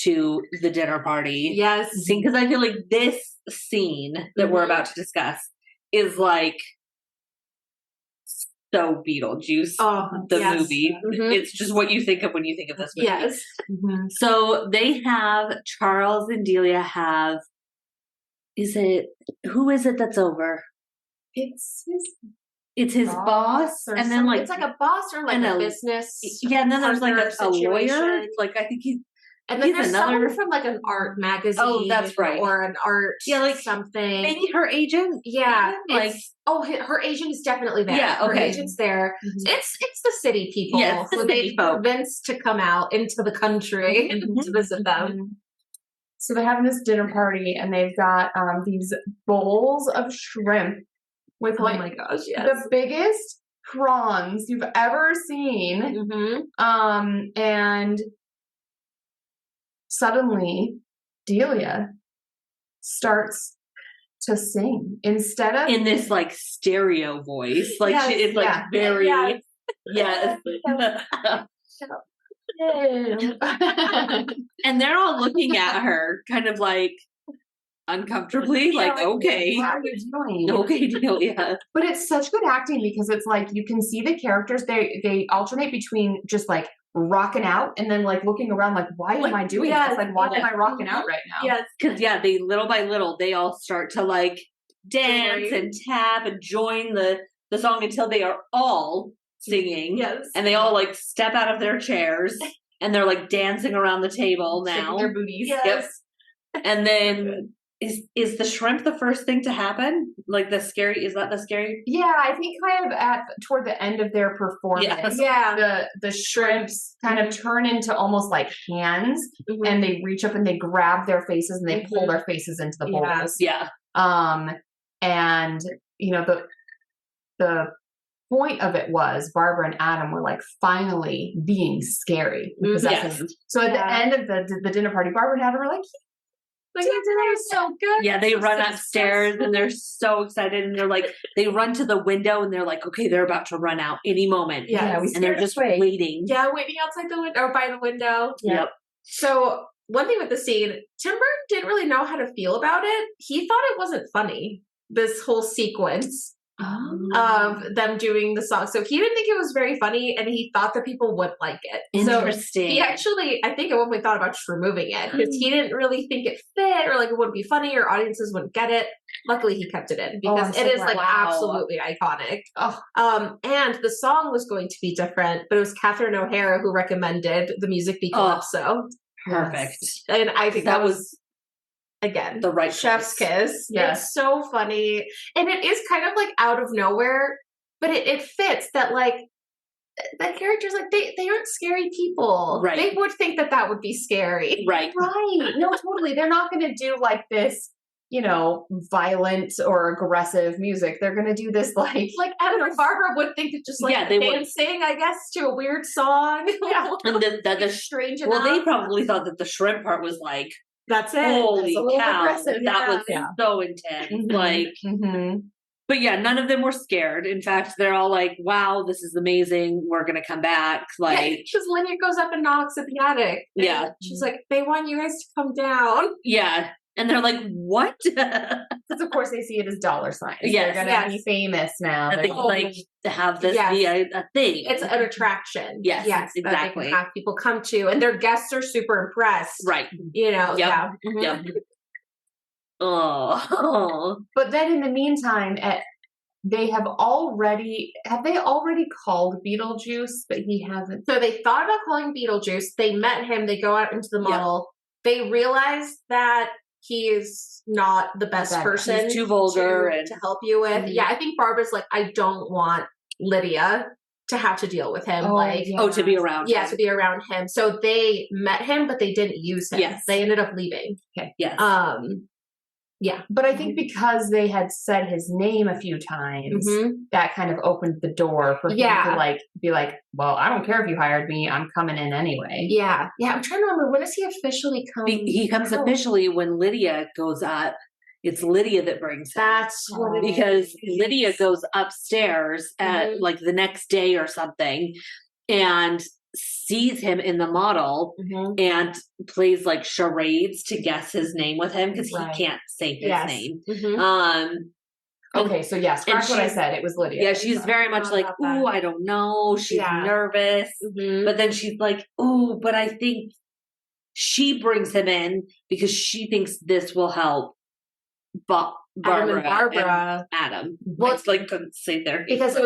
to the dinner party. Yes. Because I feel like this scene that we're about to discuss is like so Beetlejuice, the movie. It's just what you think of when you think of this movie. Yes. So they have, Charles and Delia have, who is it that's over? It's his boss, and then like it's like a boss or like a business. Yeah, and then there's like a lawyer. Like I think and then there's someone from like an art magazine. Oh, that's right. Or an art like something. Maybe her agent. Yeah. Like her agent is definitely there. Yeah, okay. Her agent's there. It's the city people who they've convinced to come out into the country to visit them. So they're having this dinner party and they've got these bowls of shrimp with like my gosh, the biggest prawns you've ever seen. And suddenly Delia starts to sing instead of in this like stereo voice. Like it's like very yes. And they're all looking at her kind of like uncomfortably, like okay. What are you doing? Okay, Delia. But it's such good acting because it's like you can see the characters, they alternate between just like rocking out and then like looking around like, why am I doing this? Like, why am I rocking out right now? Yes, because they little by little they all start to like dance and tap and join the song until they are all singing. Yes. And they all like step out of their chairs and they're like dancing around the table now. Shaking their booties. Yes. Yep. And then is the shrimp the first thing to happen? Like is that the scary? Yeah, I think kind of toward the end of their performance, the shrimps kind of turn into almost like hands, and they reach up and they grab their faces and they pull their faces into the bowls. Yeah. And you know the point of it was Barbara and Adam were like finally being scary. So at the end of the dinner party, Barbara and Adam were like, dinner is so good. Yeah, they run upstairs and they're so excited and they're like, they run to the window and they're like, okay, they're about to run out any moment. Yeah, and they're just waiting. Yeah, waiting outside the window or by the window. Yep. So one thing with the scene, Tim Burton didn't really know how to feel about it. He thought it wasn't funny, this whole sequence of them doing the song. So he didn't think it was very funny and he thought that people would like it. Interesting. So he actually, I think at one point thought about just removing it because he didn't really think it fit or like it wouldn't be funny or audiences wouldn't get it. Luckily he kept it in because it is like absolutely iconic. And the song was going to be different, but it was Catherine O'Hara who recommended the music be Calypso. Perfect. And I think that was again, the right chef's kiss. Yes. It's so funny. And it is kind of like out of nowhere, but it fits that like the characters, like they aren't scary people. Right. They would think that would be scary. Right. Right. No, totally. They're not going to do like this, you know, violent or aggressive music. They're going to do this like Adam and Barbara would think that just like they dancing, I guess, to a weird song. Yeah. And the strange enough. Well, they probably thought that the shrimp part was like, that's it. Holy cow. Aggressive. That was so intense. Like, but yeah, none of them were scared. In fact, they're all like, wow, this is amazing. We're going to come back. Like, because Linnea goes up and knocks at the attic. Yeah. She's like, they want you guys to come down. Yeah. And they're like, what? Because of course they see it as dollar signs. Yes, they're going to be famous now. They like to have this be a thing. It's an attraction. Yes, exactly. That they can have people come to, and their guests are super impressed. Right. You know. Yep. Yep. Oh. But then in the meantime, they already called Beetlejuice, but he hasn't. So they thought about calling Beetlejuice. They met him. They go out into the mall. They realize that he is not the best person. He's too vulgar to help you with. Yeah, I think Barbara's like, I don't want Lydia to have to deal with him. To be around him. Yeah, to be around him. So they met him, but they didn't use him. Yes. They ended up leaving. Okay. Yes. Yeah. But I think because they had said his name a few times, that kind of opened the door for him to like be like, well, I don't care if you hired me, I'm coming in anyway. Yeah. Yeah. I'm trying to remember, when does he officially come? He comes officially when Lydia goes up. It's Lydia that brings him. That's what it because is. Lydia goes upstairs at like the next day or something and sees him in the model and plays like charades to guess his name with him because he can't say his name. Okay, so scratch what I said. It was Lydia. Yeah, she's very much like, ooh, I don't know. She's nervous. But then she's like, ooh, but I think she brings him in because she thinks this will help Barbara, Adam. Well, it's like couldn't say there because it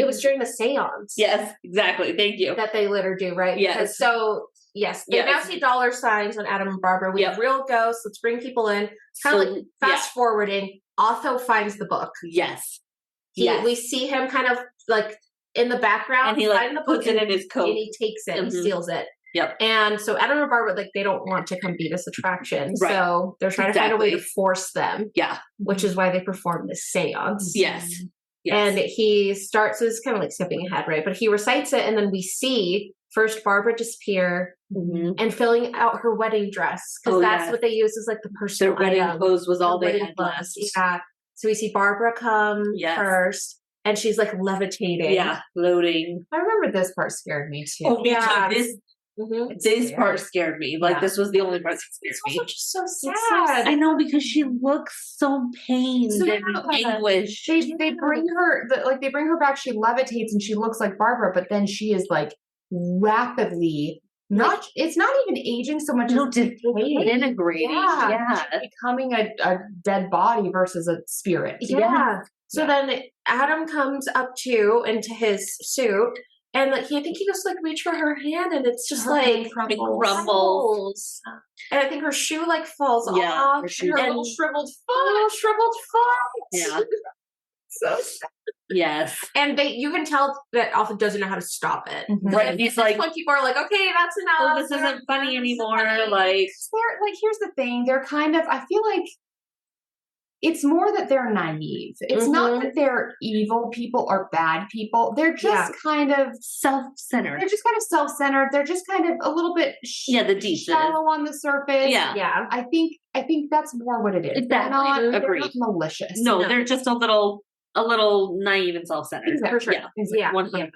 was during the seance. Yes, exactly. Thank you. That they let her do, right? Yes. They now see dollar signs on Adam and Barbara. We have real ghosts. Let's bring people in. It's kind of like fast forwarding. Otho finds the book. Yes. We see him kind of like in the background, and he like puts it in his coat, and he takes it, he steals it. Yep. And so Adam and Barbara, like, they don't want to come be this attraction. Right. So they're trying to find a way to force them. Yeah. Which is why they perform this seance. Yes. And he starts, so it's kind of like skipping ahead, right? But he recites it, and then we see first Barbara disappear and filling out her wedding dress. Because that's what they use as like the personal Their wedding clothes was all they had left. Yeah. So we see Barbara come first. And she's like levitating. Yeah, floating. I remember this part scared me too. Oh, yeah. This part scared me. Like this was the only part that scared me. It's just so sad. I know, because she looks so pained and anguished. They bring her they bring her back. She levitates and she looks like Barbara, but then she is like rapidly it's not even aging so much as disintegrating. Yeah. Becoming a dead body versus a spirit. Yeah. So then Adam comes up to into his suit, and like I think he goes to like reach for her hand, and it's just like crumbles. And I think her shoe like falls off. Her little shriveled foot. Yeah. So sad. Yes. And you can tell that Alpha doesn't know how to stop it. Right. He's like, when people are like, okay, that's enough. Oh, this isn't funny anymore. Like, here's the thing. They're kind of, I feel like it's more that they're naive. It's not that they're evil people or bad people. They're just kind of self-centered. They're just kind of self-centered. They're just kind of a little bit shallow on the surface. Yeah. I think that's more what it is. Exactly. They're not malicious. No, they're just a little naive and self-centered. Exactly. For sure. Yeah. 100%.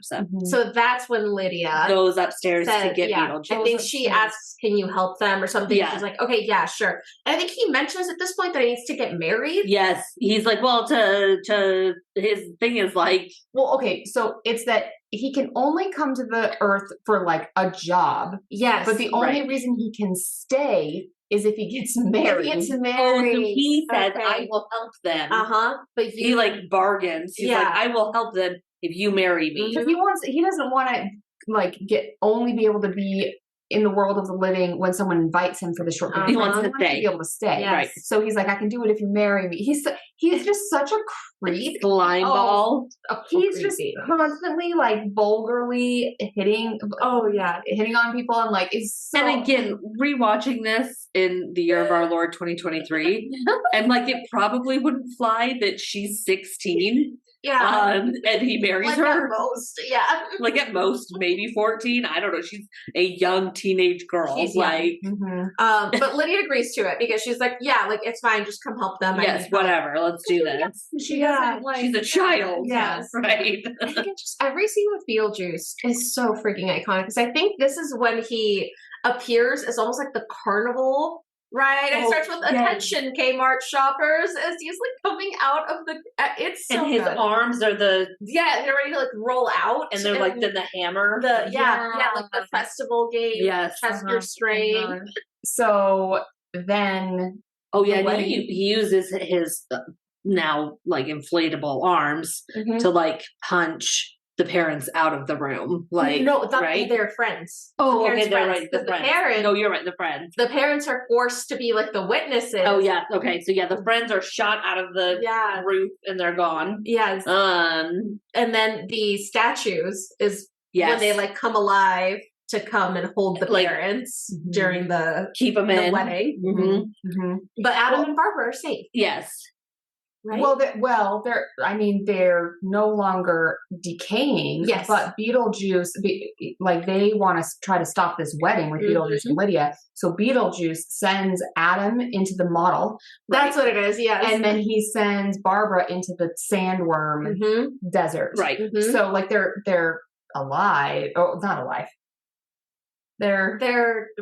So that's when Lydia goes upstairs to get Beetlejuice. I think she asks, can you help them or something? Yeah. She's like, okay, yeah, sure. And I think he mentions at this point that he needs to get married. Yes. He's like, well, to his thing is like. Well, okay, so it's that he can only come to the earth for like a job. Yes. But the only reason he can stay is if he gets married. Oh, so he says, I will help them. But he like bargains. He's like, I will help them if you marry me. But he doesn't want to like only be able to be in the world of the living when someone invites him for the short period. He wants to stay. Be able to stay. Yes. Right. So he's like, I can do it if you marry me. He's just such a creep. Slime ball. He's just constantly like vulgarly hitting on people and like it's so. And again, rewatching this in the year of our Lord 2023, and like it probably wouldn't fly that she's 16. Yeah. And he marries like her. At most, like at most, maybe 14. I don't know. She's a young teenage girl. But Lydia agrees to it because she's like, yeah, like it's fine. Just come help them. Yes, whatever. Let's do this. She doesn't like. She's a child. Yes, right. I think just every scene with Beetlejuice is so freaking iconic because I think this is when he appears as almost like the carnival. Right, and it starts with attention, Kmart shoppers, as he's like coming out of the. It's so and his good. arms are they're ready to like roll out, and they're like then the hammer, like the festival game, Chester strain. So then, he uses his now like inflatable arms to like punch the parents out of the room. Like they're friends. Oh, okay, they're right. The friends. Parents, no, you're right. The friends. The parents are forced to be like the witnesses. Oh yeah. Okay. So the friends are shot out of the roof and they're gone. Yes. And then the statues is when they like come alive to come and hold the parents during the keep them in the wedding. But Adam and Barbara are safe. Yes. Right? They're no longer decaying. Yes. But Beetlejuice, they want to try to stop this wedding with Beetlejuice and Lydia. So Beetlejuice sends Adam into the model. That's what it is, yes. And then he sends Barbara into the sandworm desert. Right. So, like, they're alive. Oh, not alive. They're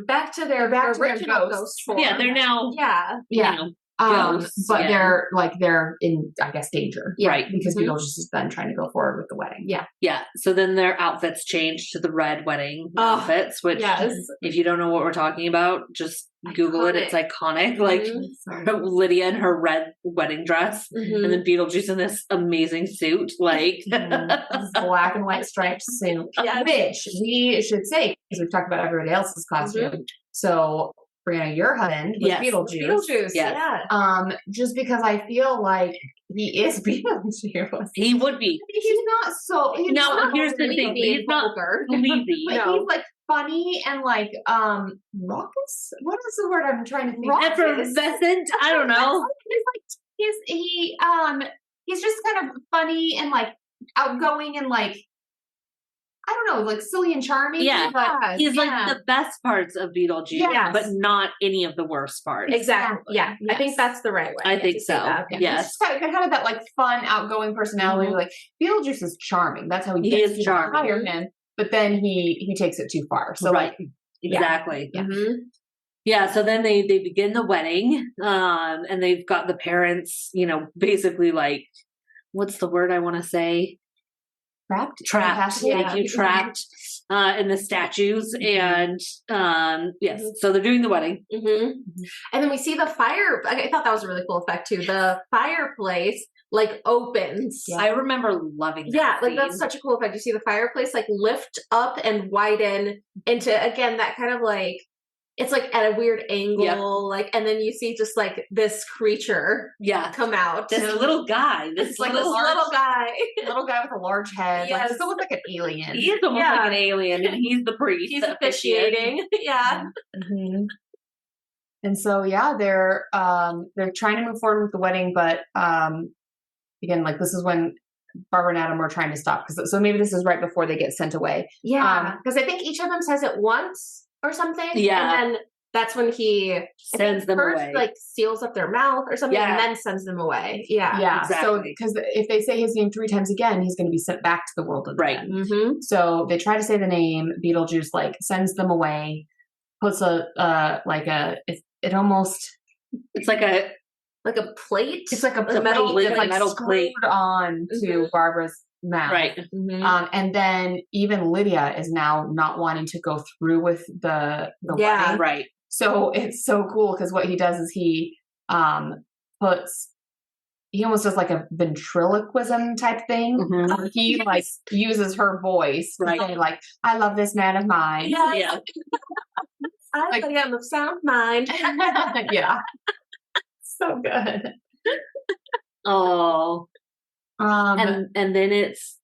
back to their original ghost form. Yeah, they're now. Yeah. Ghosts, but they're in, I guess, danger, right? Because Beetlejuice is then trying to go forward with the wedding. Yeah. So then their outfits change to the red wedding outfits, which if you don't know what we're talking about, just Google it. It's iconic. Like Lydia in her red wedding dress, and then Beetlejuice in this amazing suit, like black and white striped suit. Which we should say because we've talked about everybody else's costume. So. Brianna, your husband was Beetlejuice. Yes. Just because I feel like he is Beetlejuice. He would be. He's not so. Here's the thing. He's not sleazy. But he's like funny and like raucous. What is the word I'm trying to think? Effervescent. I don't know. He's just kind of funny and like outgoing and like. I don't know, like silly and charming. Yeah, but he's like the best parts of Beetlejuice, but not any of the worst parts. Exactly. Yeah, I think that's the right way. I think so. Yes, kind of that like fun, outgoing personality. Like Beetlejuice is charming. That's how he gets to hire him. But then he takes it too far. So exactly. Yeah. So then they begin the wedding, and they've got the parents. Basically like, what's the word I want to say? Trapped. Thank you. Trapped in the statues, and so they're doing the wedding, and then we see the fire. I thought that was a really cool effect too. The fireplace like opens. I remember loving that. Yeah, like scene. that's such a cool effect. You see the fireplace like lift up and widen into, again, that kind of like, it's like at a weird angle, like, and then you see just like this creature come out. This little guy. This like this little guy. Little guy with a large head. Yes. Like, this looks like an alien. He is almost like an alien, and he's the priest. He's officiating. Yeah. Mm-hmm. And so, they're trying to move forward with the wedding, but again, like, this is when Barbara and Adam were trying to stop. So maybe this is right before they get sent away. Yeah. Because I think each of them says it once or something. Yeah. And then that's when he sends them first, away. like, seals up their mouth or something and then sends them away. Yeah. Yeah. Exactly. So, because if they say his name 3 times again, he's going to be sent back to the world of the dead. Mm-hmm. So they try to say the name. Beetlejuice, like, sends them away, puts it almost... It's like a plate. It's like a metal plate. plate, It's like metal screwed plate on to Barbara's mouth. Right. Mm-hmm. And then even Lydia is now not wanting to go through with the wedding. Right. So it's so cool because what he does is he almost does like a ventriloquism type thing. Mm-hmm. He like uses her voice to say like, "I love this man of mine." Yeah. I am of sound mind. Yeah. So good. Oh. And then it's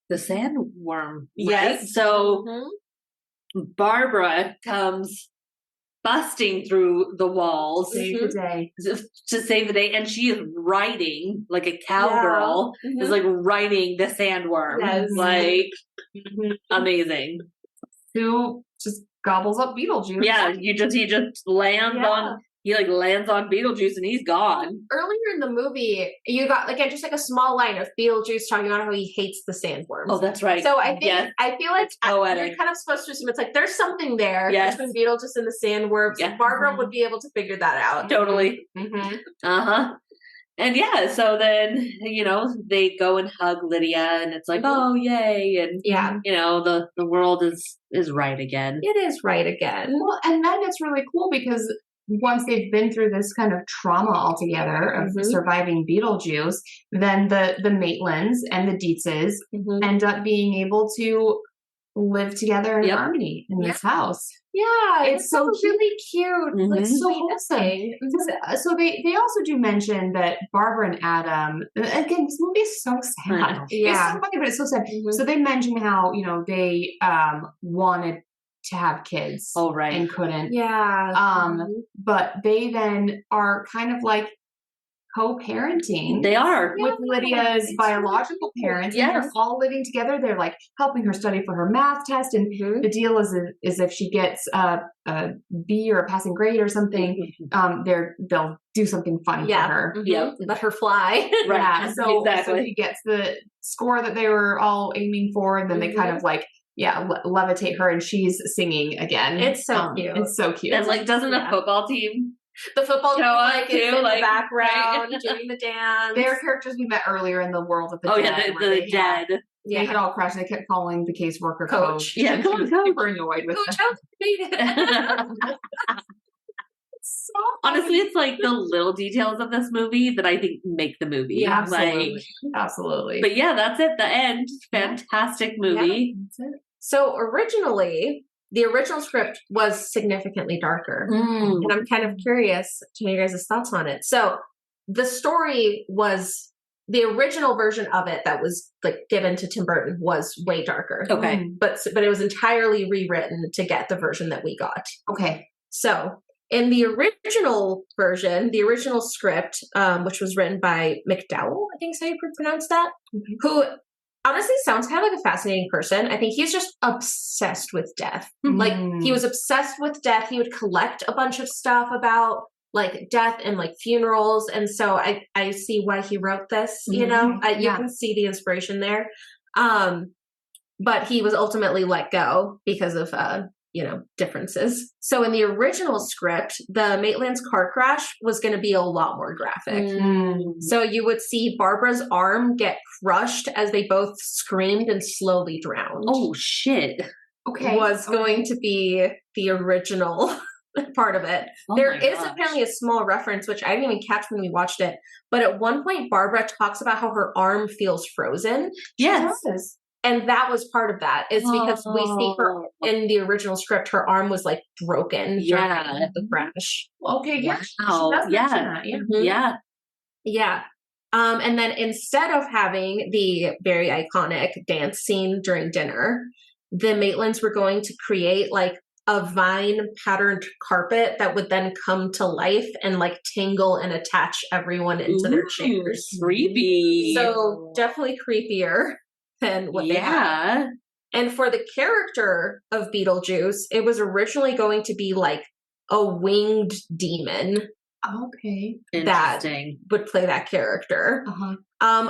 the sandworm. Right? Yes. So Barbara comes busting through the walls Save the day. to save the day, and she is riding like a cowgirl. Is like riding the sandworm. Yes. Like amazing. Who just gobbles up Beetlejuice? Yeah, he just lands on. He like lands on Beetlejuice and he's gone. Earlier in the movie, you got like just like a small line of Beetlejuice talking about how he hates the sandworms. Oh, that's right. So I think I feel like poetic. you're kind of supposed to assume it's like there's something there between Beetlejuice and the sandworms. Yeah. Barbara would be able to figure that out. Totally. Mm-hmm. And so then they go and hug Lydia, and it's like, oh yay, and the world is right again. It is right again. Well, and then it's really cool because once they've been through this kind of trauma altogether of surviving Beetlejuice, then the Maitlands and the Dietzes end up being able to live together in harmony in this house. Yeah, it's so really cute. Like so wholesome. So they also do mention that Barbara and Adam, again, this movie is so sad. Yeah. It's so funny, but it's so sad. So they mention how, they wanted to have kids. Oh, right. And couldn't. Yeah. But they then are kind of like co-parenting. They are. With Lydia's biological parents. Yes. And they're all living together. They're like helping her study for her math test. And the deal is if she gets a B or a passing grade or something, they'll do something fun for her. Let her fly. Right. Yeah. So she gets the score that they were all aiming for, and then they kind of like levitate her, and she's singing again. It's so cute. It's so cute. And like, doesn't the football team? The football team like is in the background doing the dance. They're characters we met earlier in the world of the dead. Oh yeah, the dead. They had all crashed. They kept calling the caseworker Coach. Yeah, Coach. Was super annoyed with them. Honestly, it's like the little details of this movie that I think make the movie. Yeah, absolutely. But that's it. The end. Fantastic movie. Yeah, that's it. So originally, the original script was significantly darker. And I'm kind of curious to know your guys' thoughts on it. So the story was, the original version of it that was like given to Tim Burton was way darker. Okay. But it was entirely rewritten to get the version that we got. Okay. So in the original version, the original script, which was written by McDowell, I think is how you pronounce that, who honestly sounds kind of like a fascinating person. I think he's just obsessed with death. Like, he was obsessed with death. He would collect a bunch of stuff about like death and like funerals. And so I see why he wrote this, you can see the inspiration there. But he was ultimately let go because of, differences. So in the original script, the Maitland's car crash was going to be a lot more graphic. So you would see Barbara's arm get crushed as they both screamed and slowly drowned. Oh, shit. Okay. Was going to be the original part of it. Oh There my is gosh. apparently a small reference, which I didn't even catch when we watched it. But at one point, Barbara talks about how her arm feels frozen. Yes. And that was part of that, is because we see her in the original script, her arm was like broken during the crash. Okay, yeah. Wow. She does mention that. Yeah. Mhm. Yeah. Yeah. And then instead of having the very iconic dance scene during dinner, the Maitlands were going to create like a vine patterned carpet that would then come to life and like tingle and attach everyone into their chairs. Creepy. So definitely creepier than what they had. And for the character of Beetlejuice, it was originally going to be like a winged demon. Okay. That Interesting. would play that character. Uh-huh.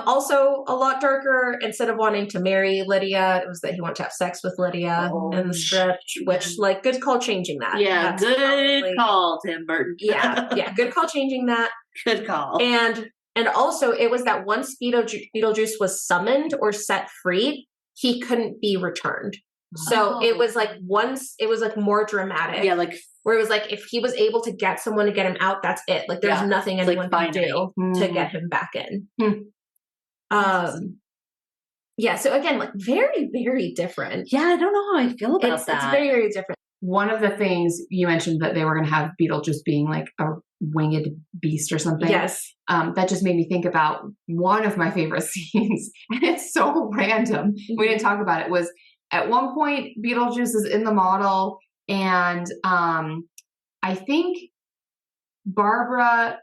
Also a lot darker. Instead of wanting to marry Lydia, it was that he wanted to have sex with Lydia in the script, which like good call changing that. Yeah, That's good probably, call, Tim Burton. yeah, good call changing that. Good call. And also it was that once Beetlejuice was summoned or set free, he couldn't be returned. So it was like once it was like more dramatic. Yeah, like where it was like, if he was able to get someone to get him out, that's it. Like, there's nothing anyone can do to get him back in. Yeah, so again, like, very, very different. Yeah, I don't know how I feel about that. It's very, very different. One of the things you mentioned that they were going to have Beetlejuice being like a winged beast or something. Yes. That just made me think about one of my favorite scenes. And it's so random. We didn't talk about it. Was at one point, Beetlejuice is in the model. And I think Barbara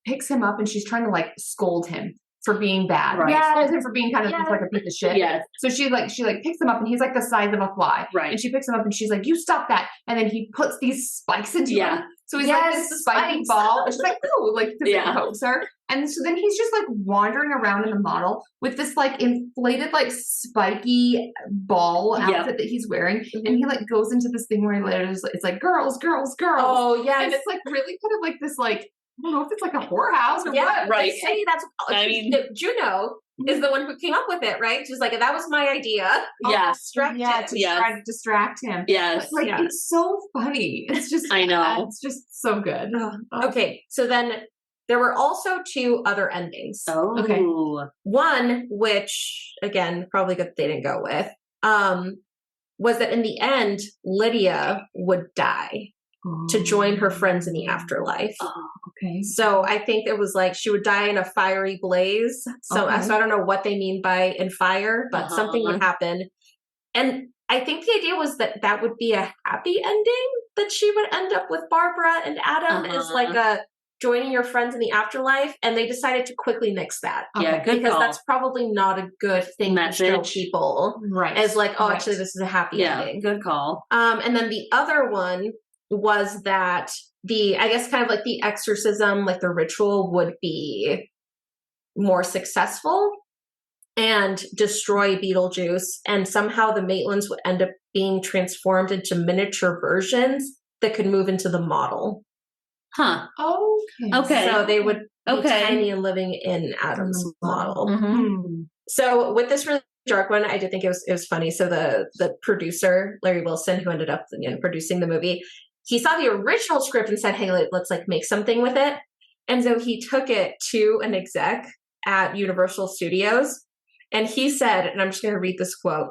picks him up and she's trying to like scold him for being bad. Right. Yeah, scolds him for being kind of just like a piece of shit. Yes. So she picks him up and he's like the size of a fly. Right. And she picks him up and she's like, "You stop that!" And then he puts these spikes into him. So he's like this spiky ball. And she's like, "Ooh," like to coax her. And so then he's just like wandering around in the model with this like inflated, like spiky ball outfit that he's wearing. And he like goes into this thing where he literally it's like girls, girls, girls. Oh, yes. And it's like really kind of like this, like, I don't know if it's like a whorehouse or what. Right. They say that's, I mean, Juno is the one who came up with it, right? She's like, that was my idea. Yeah. Try to distract him. Yes. Like, it's so funny. It's just, I know. It's just so good. Okay. So then there were also two other endings. Oh. Okay. One, which again, probably good they didn't go with, was that in the end, Lydia would die to join her friends in the afterlife. Oh, okay. So I think it was like she would die in a fiery blaze. So I don't know what they mean by in fire, but something would happen. And I think the idea was that that would be a happy ending, that she would end up with Barbara and Adam as like a joining your friends in the afterlife. And they decided to quickly nix that. Yeah, good because call. that's probably not a good thing to show people. Right. As like, oh, actually, this is a happy ending. Good call. And then the other one was that I guess kind of like the exorcism, like the ritual would be more successful and destroy Beetlejuice. And somehow the Maitlands would end up being transformed into miniature versions that could move into the model. Huh. Okay. So they would be tiny and living in Adam's model. Mm-hmm. So with this really dark one, I did think it was funny. So the producer, Larry Wilson, who ended up producing the movie, he saw the original script and said, "Hey, let's like make something with it." And so he took it to an exec at Universal Studios, and he said, and I'm just going to read this quote: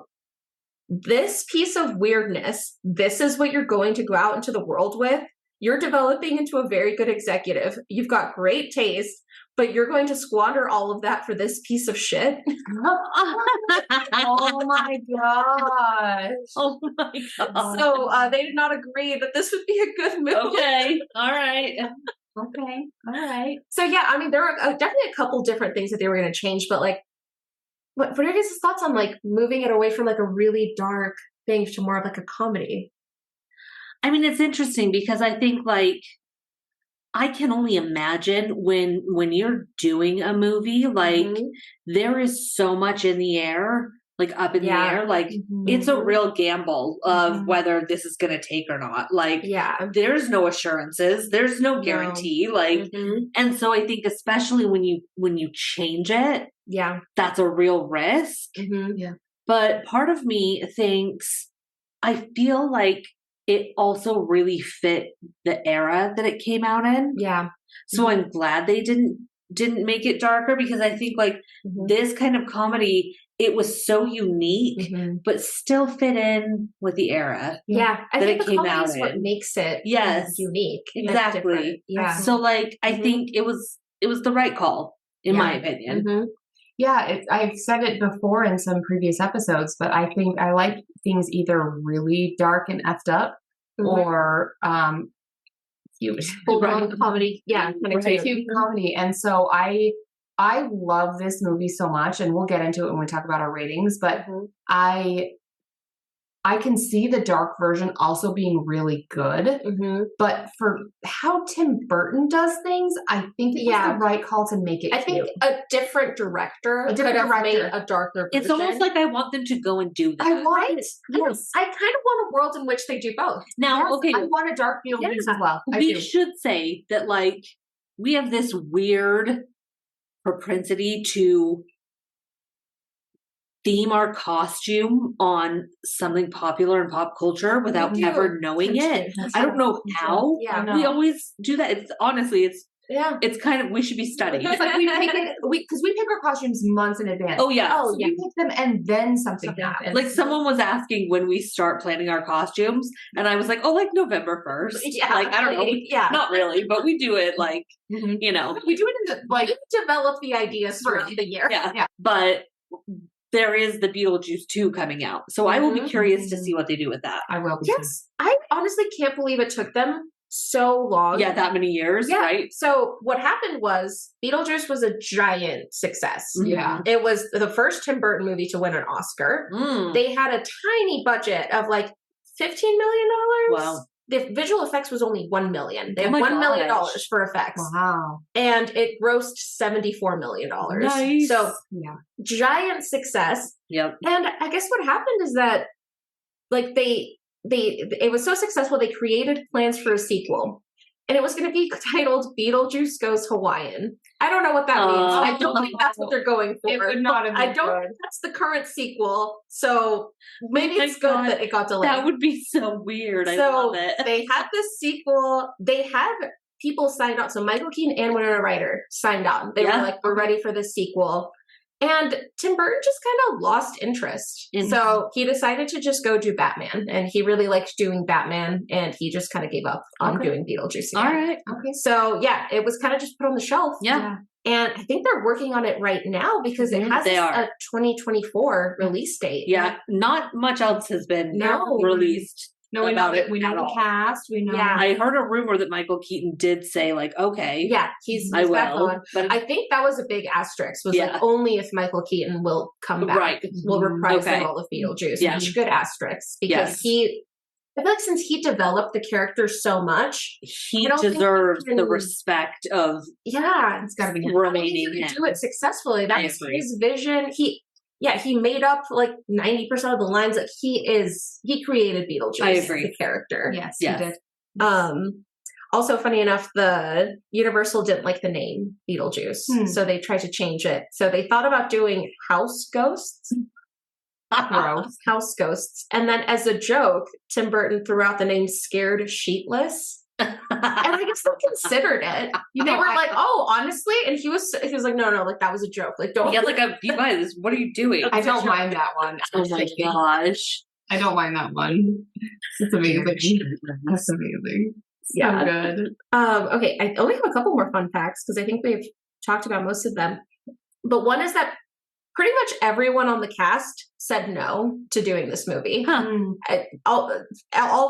"This piece of weirdness, this is what you're going to go out into the world with. You're developing into a very good executive. You've got great taste, but you're going to squander all of that for this piece of shit." Oh my gosh. Oh my god. So they did not agree that this would be a good movie. Okay. All right. Okay. All right. So yeah, I mean, there were definitely a couple different things that they were going to change, but like, what are your guys' thoughts on like moving it away from like a really dark thing to more of like a comedy? I mean, it's interesting because I think like I can only imagine when you're doing a movie, like there is so much in the air, like up in the air, like it's a real gamble of whether this is going to take or not. Like, there's no assurances, there's no guarantee. Like, and so I think especially when you change it, that's a real risk. Yeah. But part of me thinks, I feel like it also really fit the era that it came out in. Yeah. So I'm glad they didn't make it darker, because I think like this kind of comedy, it was so unique, but still fit in with the era. Yeah. I think the comedy is what in. makes it unique. Exactly. Yeah. So like, I think it was the right call, in my opinion. Yeah, I've said it before in some previous episodes, but I think I like things either really dark and effed up or cute. Comedy. Yeah, cute comedy. And so I love this movie so much, and we'll get into it when we talk about our ratings, but I can see the dark version also being really good, but for how Tim Burton does things, I think it was the right call to make it cute. I think a different director could have made a darker version. It's almost like I want them to go and do that. I want it. Yes. I kind of want a world in which they do both. Now, okay. I want a dark Beetlejuice as well. We should say that, like, we have this weird propensity to theme our costume on something popular in pop culture without ever knowing it. I don't know how we always do that. It's honestly, it's kind of, we should be studying. It's like because we pick our costumes months in advance. Oh yeah. So we pick them and then something happens. Like someone was asking when we start planning our costumes, and I was like, oh, like November 1st. Yeah, like I don't know. Not really, but we do it like, you know. We do it in we develop the ideas throughout the year. Yeah. But there is the Beetlejuice 2 coming out. So I will be curious to see what they do with that. I will be. Yes. I honestly can't believe it took them so long. Yeah, that many years, right? So what happened was Beetlejuice was a giant success. Yeah. It was the first Tim Burton movie to win an Oscar. They had a tiny budget of like $15 million. Wow. The visual effects was only $1 million. They had $1 million for effects. Wow. And it grossed $74 million. Nice. So giant success. Yep. And I guess what happened is that like it was so successful, they created plans for a sequel. And it was going to be titled Beetlejuice Goes Hawaiian. I don't know what that means. I don't think that's what they're going for. It would not have been I don't think that's the current sequel. So maybe it's good that it got delayed. That would be so weird. I love it. They had this sequel. They had people signed on. So Michael Keaton and Winona Ryder signed on. They were like, we're ready for this sequel. And Tim Burton just kind of lost interest. So he decided to just go do Batman. And he really liked doing Batman. And he just kind of gave up on doing Beetlejuice again. All right. Okay. So yeah, it was kind of just put on the shelf. Yeah. And I think they're working on it right now because it has a 2024 release date. Yeah. Not much else has been released. No, we know it. We know the cast. We know. Yeah. I heard a rumor that Michael Keaton did say, like, okay. Yeah, he's I back will. on. But I think that was a big asterisk. Was like only if Michael Keaton will come back, right? Will reprise the role of Beetlejuice. Yeah, good asterisk because I feel like since he developed the character so much, he deserves the respect of. Yeah, it's got to be remaining. He do it successfully. That's his vision. He made up like 90% of the lines that he created Beetlejuice. I agree. The character. Yes, he did. Also, funny enough, the Universal didn't like the name Beetlejuice, so they tried to change it. So they thought about doing house ghosts. House ghosts. And then as a joke, Tim Burton threw out the name Scared Sheetless. And I guess they considered it. They were like, "Oh, honestly," and he was like, "No, like that was a joke. Like, don't." Yeah, like be by this. What are you doing? I don't mind that one. Oh my gosh, I don't mind that one. It's amazing. That's amazing. So good. Okay, I only have a couple more fun facts because I think we've talked about most of them. But one is that pretty much everyone on the cast said no to doing this movie. All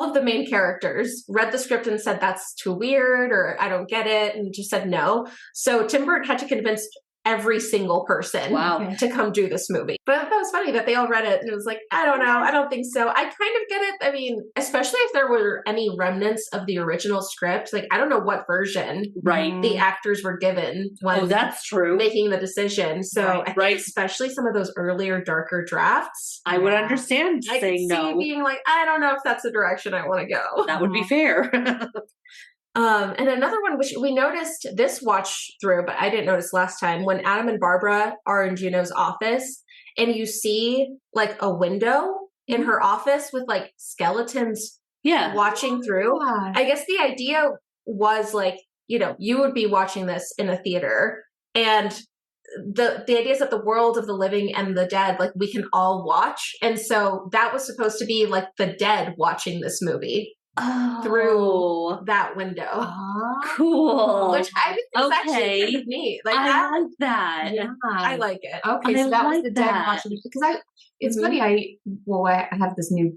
of the main characters read the script and said that's too weird or I don't get it and just said no. So Tim Burton had to convince every single person to come do this movie. But that was funny that they all read it and it was like, I don't know, I don't think so. I kind of get it. I mean, especially if there were any remnants of the original script, like I don't know what version the actors were given when that's true. Making the decision. So I think especially some of those earlier darker drafts, I would understand saying no. Being like, I don't know if that's the direction I want to go. That would be fair. And another one, which we noticed this watch through, but I didn't notice last time, when Adam and Barbara are in Juno's office and you see like a window in her office with like skeletons watching through. I guess the idea was like, you know, you would be watching this in a theater, and the idea is that the world of the living and the dead, like, we can all watch. And so that was supposed to be like the dead watching this movie through that window. Cool. Which I think is actually kind of neat. Like, I like that. Yeah. I like it. Okay, so that was the dead that. watching, because it's funny, I have this new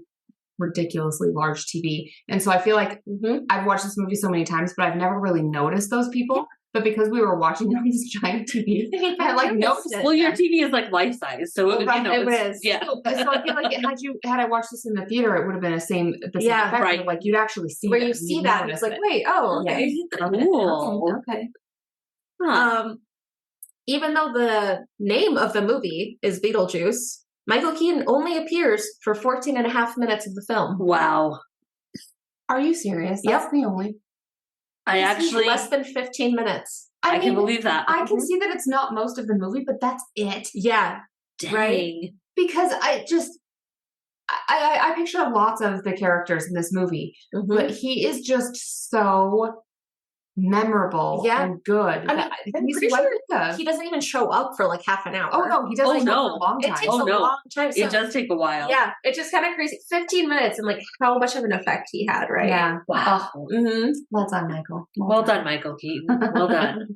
ridiculously large TV, and so I feel like I've watched this movie so many times, but I've never really noticed those people. But because we were watching it on this giant TV, I like noticed it. Well, your TV is like life size, so it is. Yeah. So I feel like had I watched this in the theater, it would have been the same effect. Right. Like, you'd actually see where it, you see that, it's like, wait, okay. Cool. Okay. Huh. Even though the name of the movie is Beetlejuice, Michael Keaton only appears for 14 and a half minutes of the film. Wow. Are you serious? That's the only. I actually less than 15 minutes. I can believe that. I can see that it's not most of the movie, but that's it. Yeah. Dang. Right. Because I picture lots of the characters in this movie, but he is just so memorable and good. I mean, I'm pretty sure he doesn't even show up for like half an hour. Oh no, he doesn't show up for a long time. It takes a long time. So, it does take a while. Yeah, it's just kind of crazy. 15 minutes and like how much of an effect he had, right? Yeah. Wow. Well done, Michael. Well done, Michael Keaton. Well done.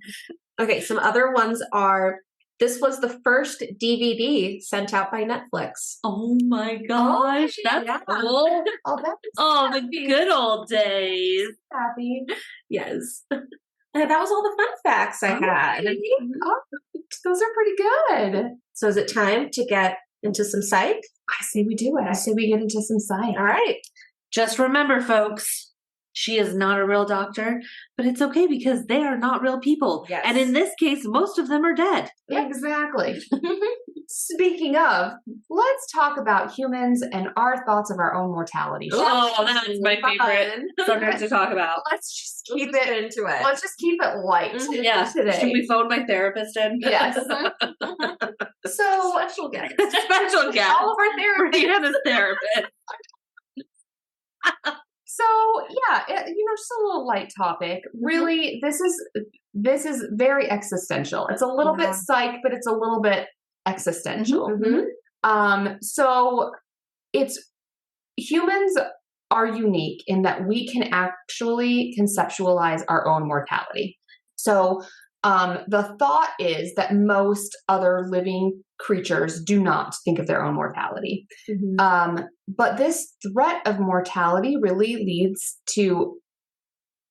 Okay, some other ones are, this was the first DVD sent out by Netflix. Oh my gosh, that's cool. The good old days. Happy. Yes. And that was all the fun facts I had. Those are pretty good. So is it time to get into some psych? I say we do it. I say we get into some psych. All right. Just remember, folks, she is not a real doctor, but it's okay because they are not real people. Yes. And in this case, most of them are dead. Exactly. Speaking of, let's talk about humans and our thoughts of our own mortality. Oh, that's my favorite subject to talk about. Let's just keep it into it. Let's just keep it light Yeah. today. Should we phone my therapist in? Yes. So special guest. Special guest. All of our therapists. We have a therapist. So yeah, just a little light topic. Really, this is very existential. It's a little bit psych, but it's a little bit existential. So humans are unique in that we can actually conceptualize our own mortality. So the thought is that most other living creatures do not think of their own mortality. But this threat of mortality really leads to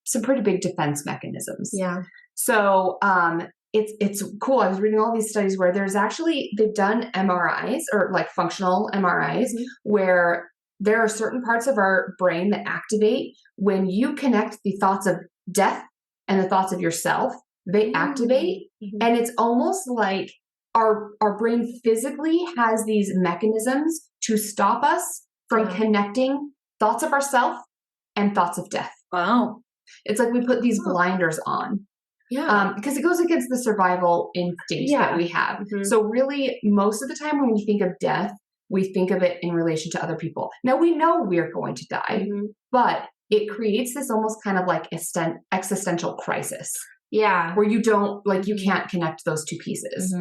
some pretty big defense mechanisms. Yeah. So it's cool. I was reading all these studies where they've done MRIs or like functional MRIs where there are certain parts of our brain that activate when you connect the thoughts of death and the thoughts of yourself. They activate, and it's almost like our brain physically has these mechanisms to stop us from connecting thoughts of ourself and thoughts of death. Wow. It's like we put these blinders on. Yeah. Because it goes against the survival instinct that we have. So really, most of the time when we think of death, we think of it in relation to other people. Now, we know we're going to die, but it creates this almost kind of like existential crisis. Yeah. Where you can't connect those two pieces.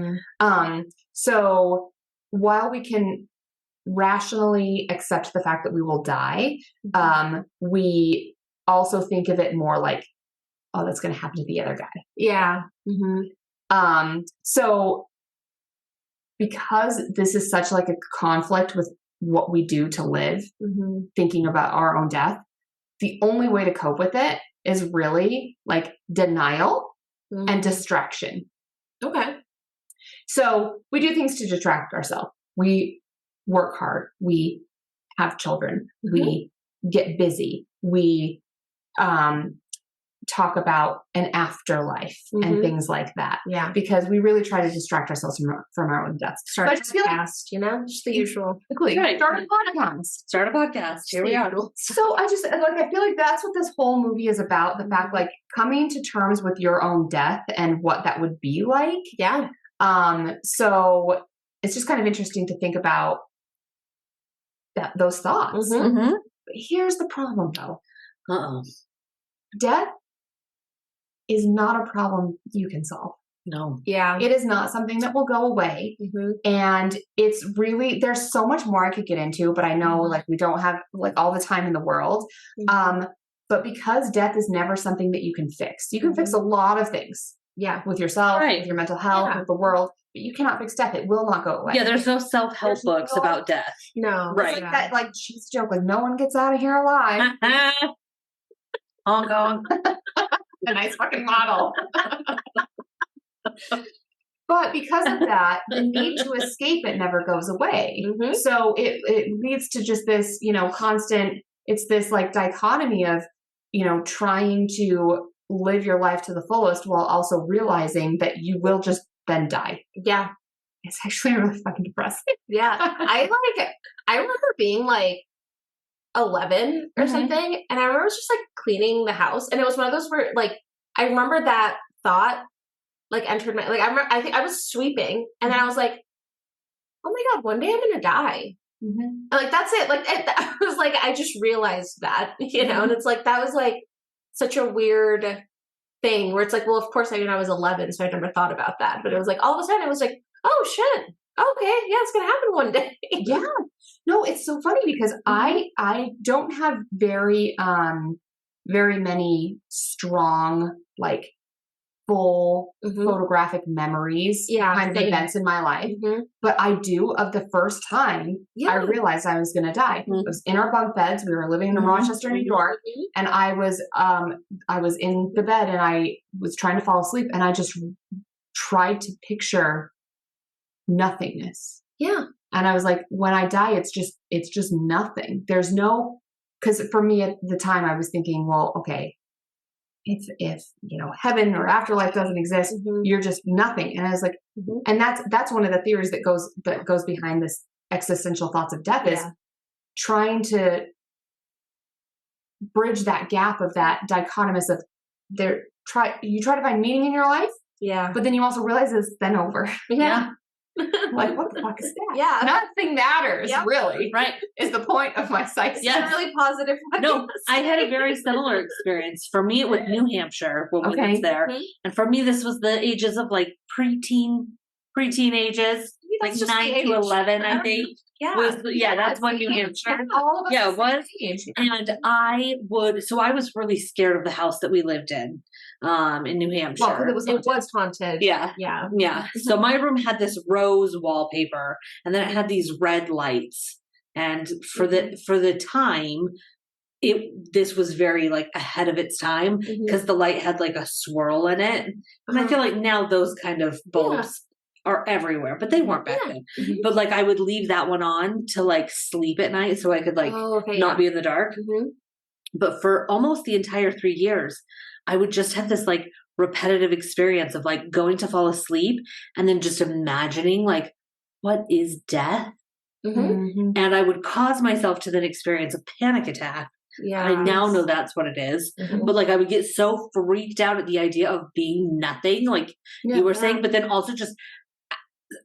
So while we can rationally accept the fact that we will die, we also think of it more like, oh, that's going to happen to the other guy. Yeah. So because this is such like a conflict with what we do to live, thinking about our own death, the only way to cope with it is really like denial and distraction. Okay. So we do things to distract ourselves. We work hard. We have children. We get busy. We talk about an afterlife and things like that. Yeah. Because we really try to distract ourselves from our own deaths. Start a podcast, just the usual. Right. Start a podcast. Here we are. So I feel like that's what this whole movie is about. The fact like coming to terms with your own death and what that would be like. Yeah. So it's just kind of interesting to think about those thoughts. But here's the problem, though. Uh-oh. Death is not a problem you can solve. No. Yeah. It is not something that will go away. And it's really, there's so much more I could get into, but I know like we don't have like all the time in the world. But because death is never something that you can fix, you can fix a lot of things. Yeah. With yourself, with your mental health, with the world, but you cannot fix death. It will not go away. Yeah. There's no self-help books about death. No. Right. It's like that, like she's joke, like no one gets out of here alive. Hong Kong. A nice fucking model. But because of that, the need to escape it never goes away. So it leads to just this, you know, constant, it's this like dichotomy of, you know, trying to live your life to the fullest while also realizing that you will just then die. Yeah. It's actually really fucking depressing. Yeah. I remember being like 11 or something. And I remember just like cleaning the house. And it was one of those where like, I remember that thought like entered my, like I think I was sweeping and then I was like, oh my God, one day I'm going to die. And like, that's it. Like, I was like, I just realized that, you know, and it's like, that was like such a weird thing where it's like, well, of course I was 11, so I never thought about that. But it was like, all of a sudden it was like, oh shit. Okay. Yeah. It's going to happen one day. Yeah. No, it's so funny because I don't have very many strong, like full photographic memories, kind of events in my life. But I do of the first time I realized I was going to die. It was in our bunk beds. We were living in Rochester, New York, and I was in the bed and I was trying to fall asleep, and I just tried to picture nothingness. Yeah. And I was like, when I die, it's just nothing. There's no, because for me at the time I was thinking, well, okay, if you know, heaven or afterlife doesn't exist, you're just nothing. And I was like, and that's one of the theories that goes behind this existential thoughts of death, is trying to bridge that gap of that dichotomous of you try to find meaning in your life, but then you also realize it's then over. Like, what the fuck is that? Yeah. Nothing matters, really. Right. Is the point of my psych. Yeah. It's a really positive. No, I had a very similar experience. For me, it was New Hampshire when we lived there. And for me, this was the ages of like preteen ages, like 9 to 11, I think. That's when New Hampshire. It was. And I was really scared of the house that we lived in New Hampshire. Well, it was haunted. Yeah. So my room had this rose wallpaper, and then it had these red lights. And for the time, this was very like ahead of its time because the light had like a swirl in it. And I feel like now those kind of bulbs are everywhere, but they weren't back then. But like I would leave that one on to like sleep at night so I could like not be in the dark. But for almost the entire 3 years, I would just have this like repetitive experience of like going to fall asleep and then just imagining like, what is death? And I would cause myself to then experience a panic attack. I now know that's what it is. But like I would get so freaked out at the idea of being nothing, like you were saying, but then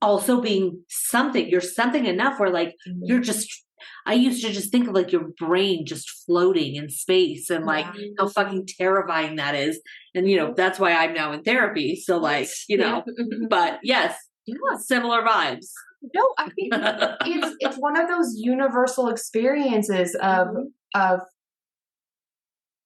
also being something. You're something enough where like you're just, I used to just think of like your brain just floating in space and like how fucking terrifying that is. And, you know, that's why I'm now in therapy. So like, you know, but yes, similar vibes. No, I think it's one of those universal experiences of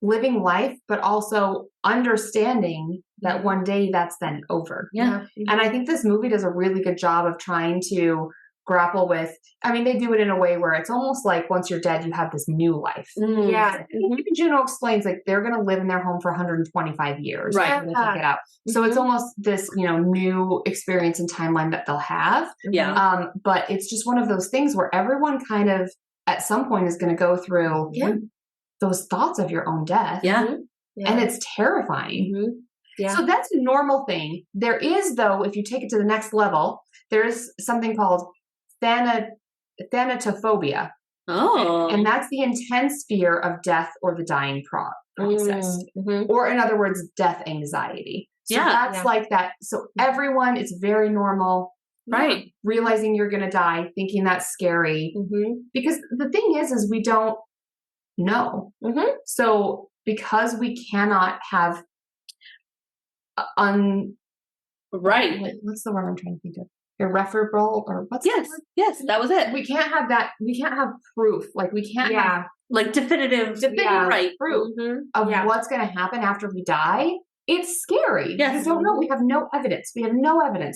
living life, but also understanding that one day that's then over. And I think this movie does a really good job of trying to grapple with, I mean, they do it in a way where it's almost like once you're dead, you have this new life. Even Juno explains like they're going to live in their home for 125 years. Right. When they can get out. So it's almost this, you know, new experience and timeline that they'll have. But it's just one of those things where everyone kind of at some point is going to go through those thoughts of your own death. And it's terrifying. So that's a normal thing. There is, though, if you take it to the next level, there is something called thanatophobia. And that's the intense fear of death or the dying process. Or in other words, death anxiety. So that's like that. So everyone, it's very normal. Right. Realizing you're going to die, thinking that's scary. Because the thing is we don't, no. Mm-hmm. So because we cannot have what's the word I'm trying to think of? Irreferable or what's the word? Yes, that was it. We can't have that. We can't have proof. Like we can't have like definitive proof of what's going to happen after we die. It's scary. Yes. We don't know. We have no evidence.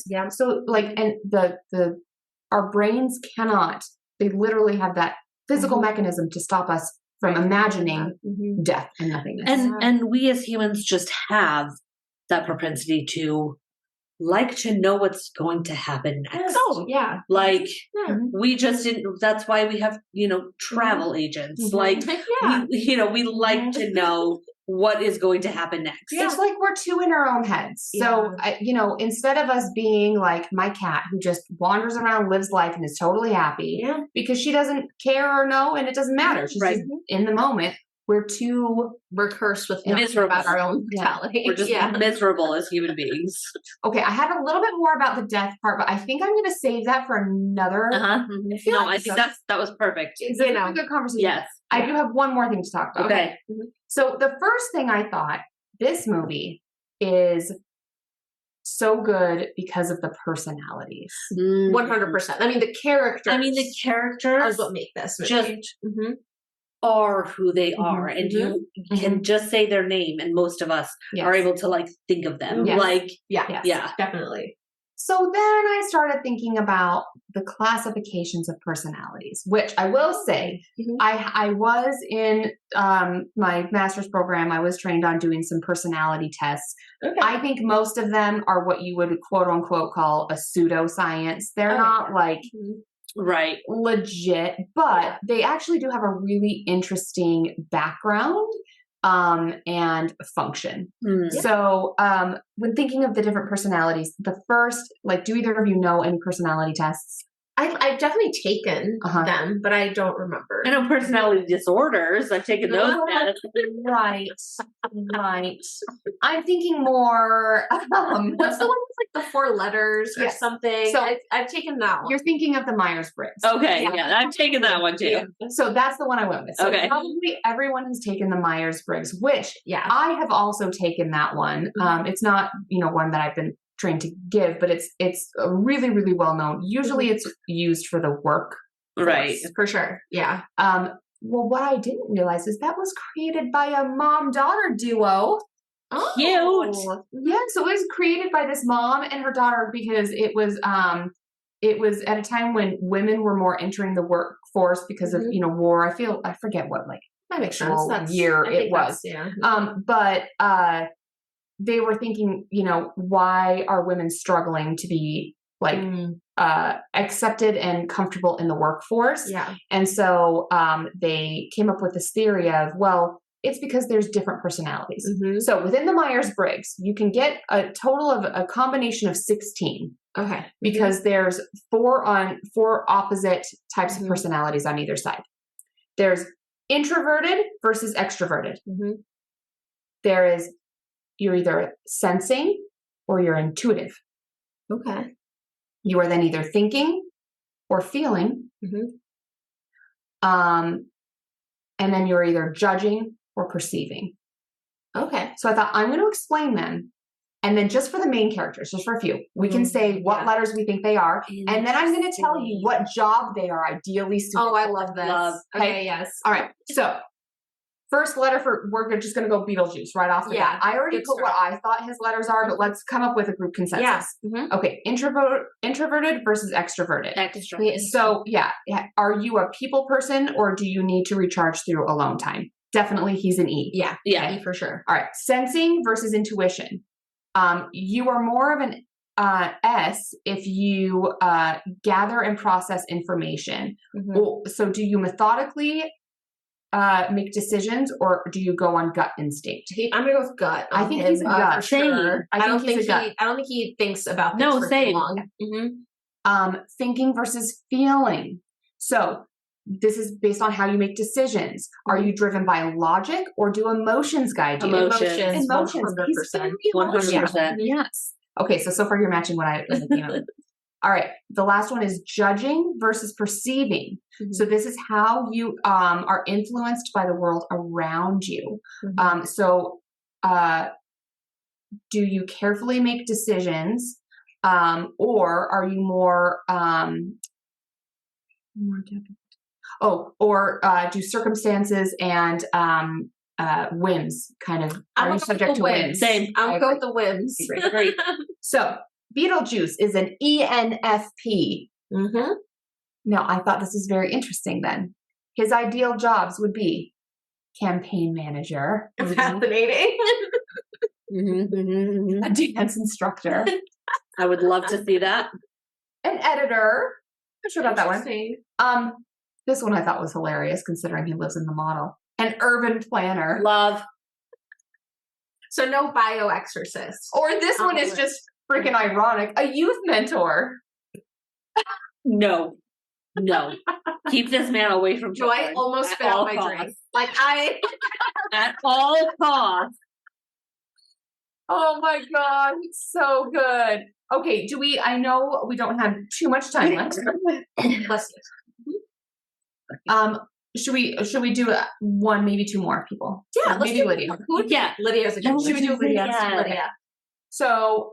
Yeah. So like, and our brains cannot. They literally have that physical mechanism to stop us from imagining death and nothingness. And we as humans just have that propensity to like to know what's going to happen next. Oh, yeah. Like, we just didn't, that's why we have, travel agents. Like, we like to know what is going to happen next. It's like we're two in our own heads. So, instead of us being like my cat who just wanders around, lives life, and is totally happy because she doesn't care or know, and it doesn't matter. She's just in the moment. We're cursed with miserable about our own mortality. We're just miserable as human beings. Okay, I had a little bit more about the death part, but I think I'm going to save that for another. I think that was perfect. It's a good conversation. Yes. I do have one more thing to talk about. Okay. So the first thing I thought, this movie is so good because of the personalities. 100%. I mean, the characters are what make this movie. Just are who they are, and you can just say their name, and most of us are able to like think of them. Yes, definitely. So then I started thinking about the classifications of personalities, which I will say, I was in my master's program. I was trained on doing some personality tests. Okay. I think most of them are what you would quote unquote call a pseudoscience. They're not like legit, but they actually do have a really interesting background and function. So when thinking of the different personalities, the first, like, do either of you know any personality tests? I've definitely taken them, but I don't remember. I know personality disorders. I've taken those tests. Right. I'm thinking more. What's the one with like the 4 letters or something? So I've taken that one. You're thinking of the Myers-Briggs. Okay, I've taken that one too. So that's the one I went with. So probably everyone has taken the Myers-Briggs, which I have also taken that one. It's not one that I've been trained to give, but it's really, really well known. Usually it's used for the work. Right. For sure. Yeah. Well, what I didn't realize is that was created by a mom-daughter duo. Oh, cute. Yeah, so it was created by this mom and her daughter because it was at a time when women were more entering the workforce because of war. I forget what that makes sense. Year it was. But they were thinking, why are women struggling to be accepted and comfortable in the workforce? Yeah. And so they came up with this theory of, well, it's because there's different personalities. So within the Myers-Briggs, you can get a total of a combination of 16. Okay. Because there's 4 opposite types of personalities on either side. There's introverted versus extroverted. There is, you're either sensing or you're intuitive. Okay. You are then either thinking or feeling. And then you're either judging or perceiving. Okay. So I thought I'm going to explain them. And then just for the main characters, just for a few, we can say what letters we think they are. And then I'm going to tell you what job they are ideally suited. Oh, I love this. Okay, yes. All right. So first letter we're just going to go Beetlejuice right off the bat. I already put what I thought his letters are, but let's come up with a group consensus. Okay. Introverted versus extroverted. Extroverted. So are you a people person or do you need to recharge through alone time? Definitely he's an E. Yeah. E for sure. All right. Sensing versus intuition. You are more of an S if you gather and process information. So do you methodically make decisions or do you go on gut instinct? I'm gonna go with gut. I think he's a gut. For sure. I don't think he thinks about this for too long. Thinking versus feeling. So this is based on how you make decisions. Are you driven by logic or do emotions guide you? Emotions. 100%. Yes. Okay, so far you're matching what I came up with. All right. The last one is judging versus perceiving. Mm-hmm. So this is how you are influenced by the world around you. Mm-hmm. Do you carefully make decisions, or are you more do circumstances and whims kind of are you subject to whims? Same. I'll go with the whims. Great. So Beetlejuice is an ENFP. Mm-hmm. Now I thought this was very interesting. Then his ideal jobs would be campaign manager, Fascinating. a dance instructor, I would love to see that. an editor. I'm sure about that one. This one I thought was hilarious considering he lives in the model. An urban planner. Love. So no bioexorcist. Or this one is just freaking ironic. A youth mentor. No. Keep this man away from Joy almost spit out my drink. Like at all costs. Oh my God, it's so good. Okay, I know we don't have too much time left. Should we do one, maybe two more people? Yeah, maybe Lydia. Lydia's a good one. Should we do Lydia? Lydia. So,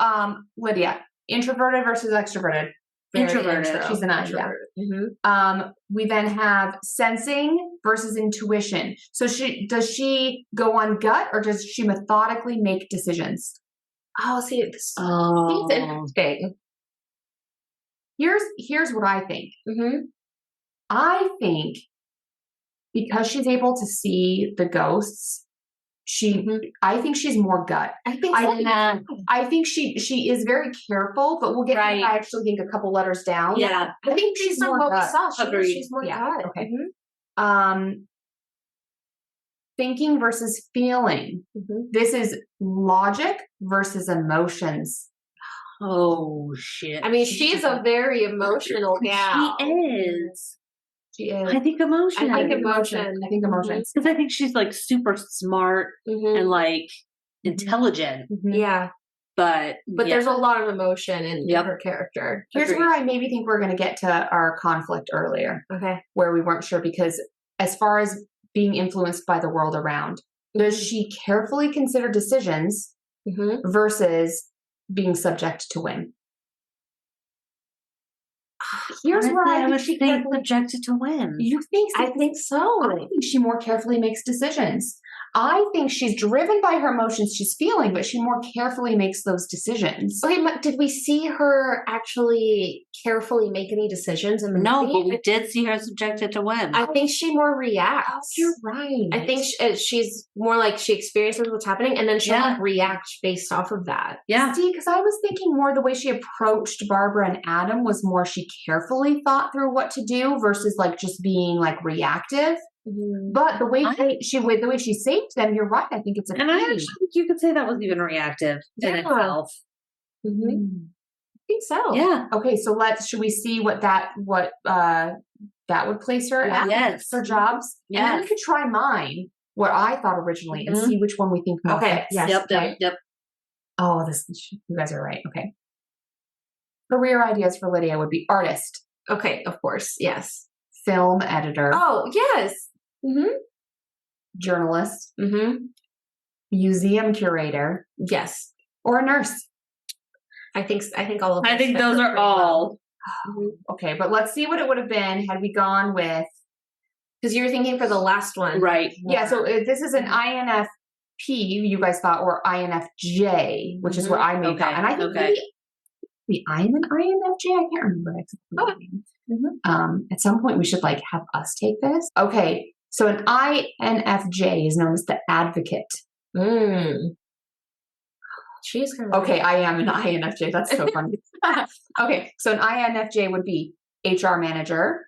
Lydia, introverted versus extroverted. Introverted. She's an introvert. Mm-hmm. We then have sensing versus intuition. So does she go on gut or does she methodically make decisions? Oh, see, this is interesting. Here's what I think. Mm-hmm. I think because she's able to see the ghosts, I think she's more gut. I think I think she is very careful, but we'll get to that, I actually think a couple letters down. Yeah. I think she's more gut. She's more gut. Okay. Mm-hmm. Thinking versus feeling. Mm-hmm. This is logic versus emotions. Oh shit. I mean, she's a very emotional gal. She is. I think emotions. Because I think she's like super smart and like intelligent. Mm-hmm. Yeah. But there's a lot of emotion in her character. Here's where I maybe think we're going to get to our conflict earlier. Okay. Where we weren't sure, because as far as being influenced by the world around, does she carefully consider decisions versus being subject to whim? Here's where I would think subjected to whim. You think so? I think so. I think she more carefully makes decisions. I think she's driven by her emotions she's feeling, but she more carefully makes those decisions. Okay, did we see her actually carefully make any decisions in the No, movie? but we did see her subjected to whim. I think she more reacts. Oh, you're right. I think she's more like she experiences what's happening and then she'll like react based off of that. Yeah. See, because I was thinking more the way she approached Barbara and Adam was more she carefully thought through what to do versus like just being like reactive. Mm-hmm. But the way she saved them, you're right. I think it's I actually think you could say that was even reactive in itself. Mm-hmm. I think so. Yeah. Okay. So should we see what that would place her at? Yes. For jobs. Yes. And then we could try mine, what I thought originally, and see which one we think more fits. Yes. Yep. Oh, you guys are right. Okay. Career ideas for Lydia would be artist. Okay. Of course. Yes. Film editor. Oh, yes. Mm-hmm. Journalist. Mm-hmm. Museum curator. Yes. Or a nurse. I think all of those. I think those are all. Well. Okay, but let's see what it would have been had we gone with. Because you were thinking for the last one. Right. Yeah, so this is an INFP, you guys thought, or INFJ, which is what I made that. And I think maybe I am an INFJ. I can't remember exactly. At some point, we should have us take this. Okay, so an INFJ is known as the advocate. She's kind of okay. I am an INFJ. That's so funny. Okay, so an INFJ would be HR manager,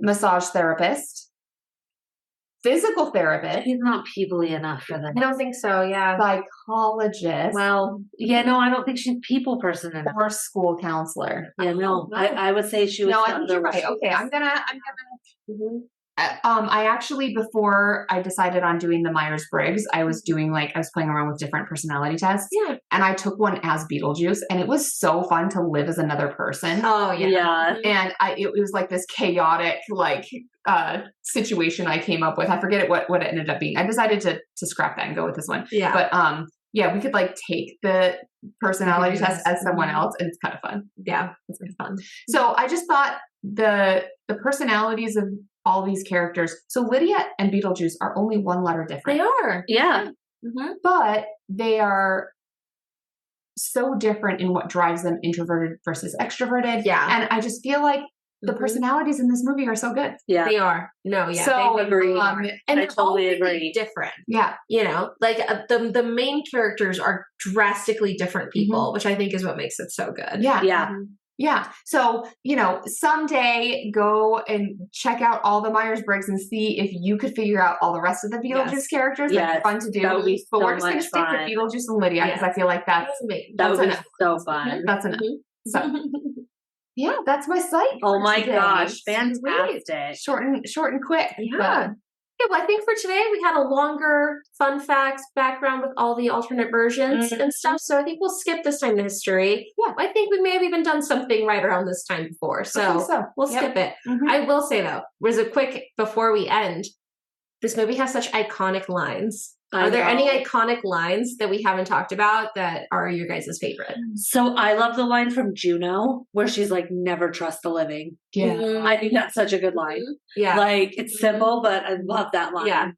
massage therapist, physical therapist. He's not people-y enough for that. I don't think so. Yeah, psychologist. Well, yeah, no, I don't think she's people person enough. Or school counselor. Yeah, no, I would say she was. No, I think you're right. Okay, I'm gonna. I actually, before I decided on doing the Myers-Briggs, I was playing around with different personality tests. Yeah. And I took one as Beetlejuice, and it was so fun to live as another person. Oh, yeah. Yeah. And it was like this chaotic, situation I came up with. I forget what it ended up being. I decided to scrap that and go with this one. Yeah. But, yeah, we could take the personality test as someone else, and it's kind of fun. Yeah. It's really fun. So I just thought the personalities of all these characters. So Lydia and Beetlejuice are only one letter different. They are. Yeah. Mm-hmm. But they are so different in what drives them introverted versus extroverted. Yeah. And I just feel like the personalities in this movie are so good. Yeah. They are. No, yeah. So I agree. And I they're totally all really agree. different. Yeah. The main characters are drastically different people, which I think is what makes it so good. Yeah. Yeah. Yeah. So, someday go and check out all the Myers-Briggs and see if you could figure out all the rest of the Beetlejuice characters. Yes. That's fun to do. That would be but so we're just going to much stick to fun. Beetlejuice and Lydia because I feel like that would be enough. so fun. That's enough. So, yeah, that's my site. Oh for my today. gosh. Fantastic. Short and quick. Yeah. Yeah, well, I think for today we had a longer fun facts background with all the alternate versions and stuff. So I think we'll skip this time in history. Yeah. I think we may have even done something right around this time before. So, we'll skip it. Mhm. I will say though, was a quick before we end, this movie has such iconic lines. Are there any iconic lines that we haven't talked about that are your guys' favorite? So I love the line from Juno where she's like, never trust the living. Yeah. I think that's such a good line. Yeah. It's simple, but I love that line. Yeah.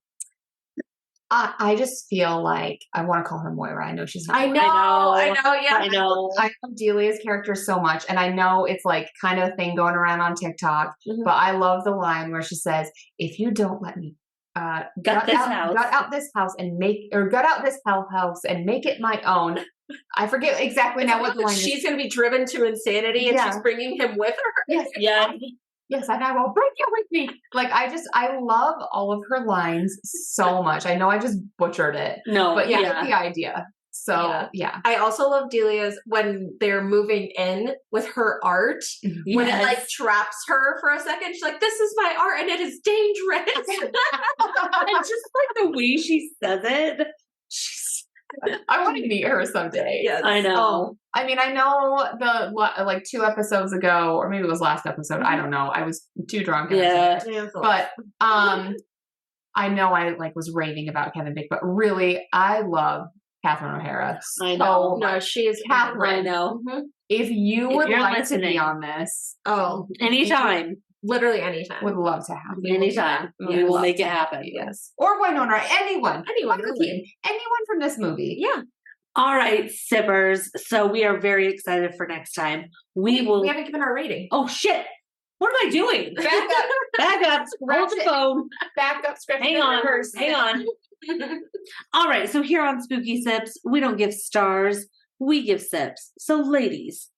I just feel like I want to call her Moira. I know she's not I Moira. know. Yeah. I know. I love Delia's character so much, and I know it's kind of a thing going around on TikTok, but I love the line where she says, if you don't let me gut out this house and gut out this house and make it my own. I forget exactly now what the line is. She's going to be driven to insanity and she's bringing him with her. Yes. Yeah. Yes, and I will bring you with me. I love all of her lines so much. I know I just butchered it. No, but you get the idea. So, yeah. I also love Delia's when they're moving in with her art. When it traps her for a second. She's like, this is my art and it is dangerous. And just the way she says it. I want to meet her someday. Yes. I know. I mean, I know the 2 episodes ago, or maybe it was last episode. I don't know. I was too drunk. But I know I was raving about Kevin Bacon, but really, I love Catherine O'Hara. I know. No, she is Catherine. I know. If you would like to be on this, anytime. Literally anytime. Would love to have you. Anytime. We will make it happen. Yes. Or Winona, anyone really. Anyone from this movie. Yeah. All right, sippers. So we are very excited for next time. We haven't given our rating. Oh shit. What am I doing? Back up. Hold the phone. Back up. Scratch. Hang on. All right. So here on Spooky Sips, we don't give stars. We give sips. So ladies,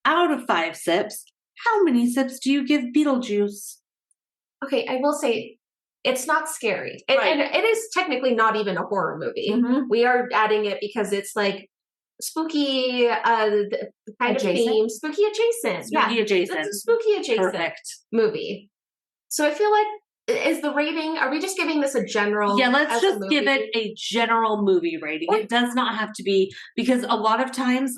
out of 5 sips, how many sips do you give Beetlejuice? Okay, I will say it's not scary. And it is technically not even a horror movie. Mm-hmm. We are adding it because it's spooky kind of theme. Spooky adjacent. Spooky adjacent. It's a spooky adjacent Perfect. movie. So I feel like, is the rating, are we just giving this a general? Yeah, let's just give it a general movie rating. It does not have to be, because a lot of times,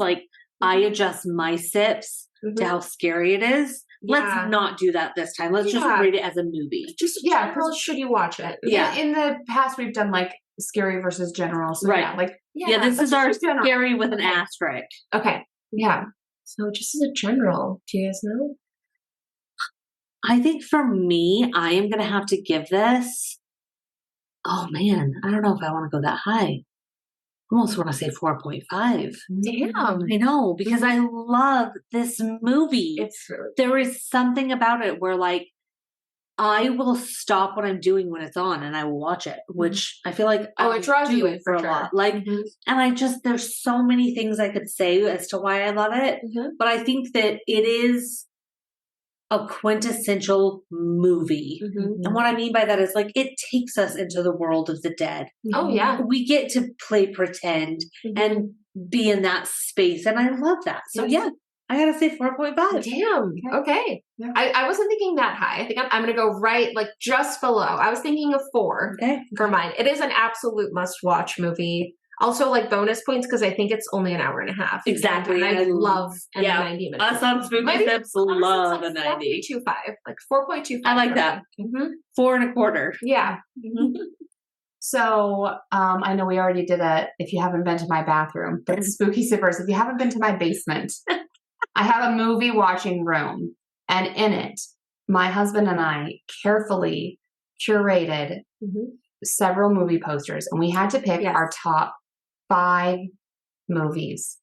I adjust my sips to how scary it is. Yeah. Let's not do that this time. Let's just rate it as a movie. Just general, should you watch it? Yeah. In the past, we've done scary versus general. So this is our scary with an asterisk. Okay. Yeah. So just as a general, do you guys know? I think for me, I am going to have to give this. Oh man, I don't know if I want to go that high. I almost want to say 4.5. Damn. I know, because I love this movie. There is something about it where I will stop what I'm doing when it's on and I will watch it, which I feel like it draws you in for a lot. And there's so many things I could say as to why I love it, but I think that it is a quintessential movie. And what I mean by that is it takes us into the world of the dead. Oh yeah. We get to play pretend and be in that space. And I love that. So yeah, I gotta say 4.5. Damn. Okay. Yeah. I wasn't thinking that high. I think I'm going to go right, like just below. I was thinking of 4 for mine. It is an absolute must-watch movie. Also, like bonus points because I think it's only an hour and a half. Exactly. And I love a 90 minutes. Us on Spooky Sips love a 90. 4.25. Like 4.25. I like that. 4.25. Yeah. So I know we already did it if you haven't been to my bathroom, but Spooky Sippers, if you haven't been to my basement, I have a movie watching room. And in it, my husband and I carefully curated several movie posters. And we had to pick our top 5 movies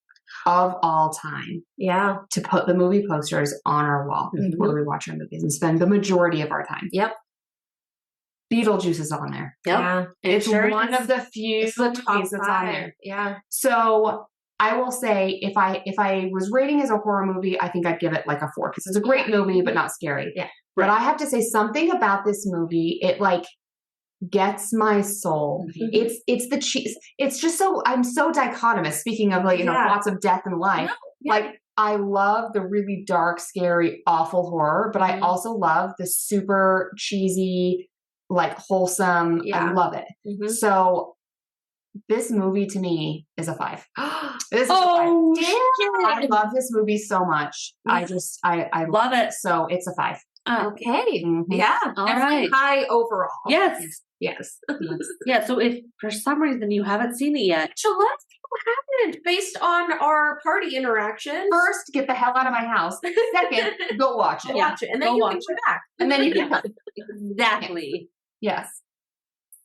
of all time. Yeah. To put the movie posters on our wall where we watch our movies and spend the majority of our time. Yep. Beetlejuice is on there. Yep. Yeah. It's one of the few movies that's on there. Yeah. So I will say if I was rating as a horror movie, I think I'd give it like a 4 because it's a great movie, but not scary. Yeah. But I have to say something about this movie. It like gets my soul. It's the cheese. It's just so I'm so dichotomous. Speaking of like lots of death and life, like I love the really dark, scary, awful horror, but I also love the super cheesy, like wholesome. I love it. So this movie to me is a 5. This is a 5. I love this movie so much. I love it. So it's a 5. Okay. Yeah. All right. High overall. Yes. Yeah. So if for some reason you haven't seen it yet, So let's see what happened based on our party interaction. First, get the hell out of my house. Second, go watch it. And then you can come back. And then you can exactly. Yes.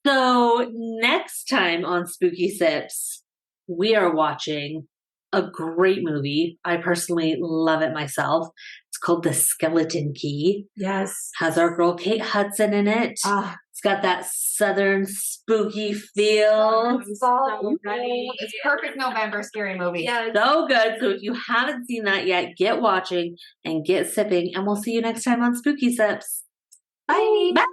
So next time on Spooky Sips, we are watching a great movie. I personally love it myself. It's called The Skeleton Key. Yes. Has our girl Kate Hudson in it. It's got that southern spooky feel. It's perfect November scary movie. Yeah. So good. So if you haven't seen that yet, get watching and get sipping. And we'll see you next time on Spooky Sips. Bye. Bye.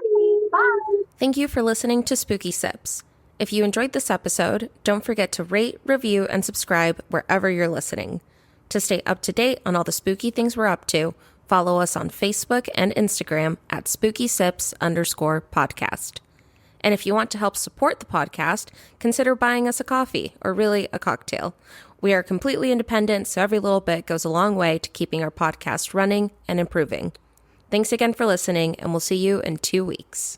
Bye. Thank you for listening to Spooky Sips. If you enjoyed this episode, don't forget to rate, review, and subscribe wherever you're listening. To stay up to date on all the spooky things we're up to, follow us on Facebook and Instagram at SpookySips_podcast. And if you want to help support the podcast, consider buying us a coffee, or really a cocktail. We are completely independent, so every little bit goes a long way to keeping our podcast running and improving. Thanks again for listening, and we'll see you in 2 weeks.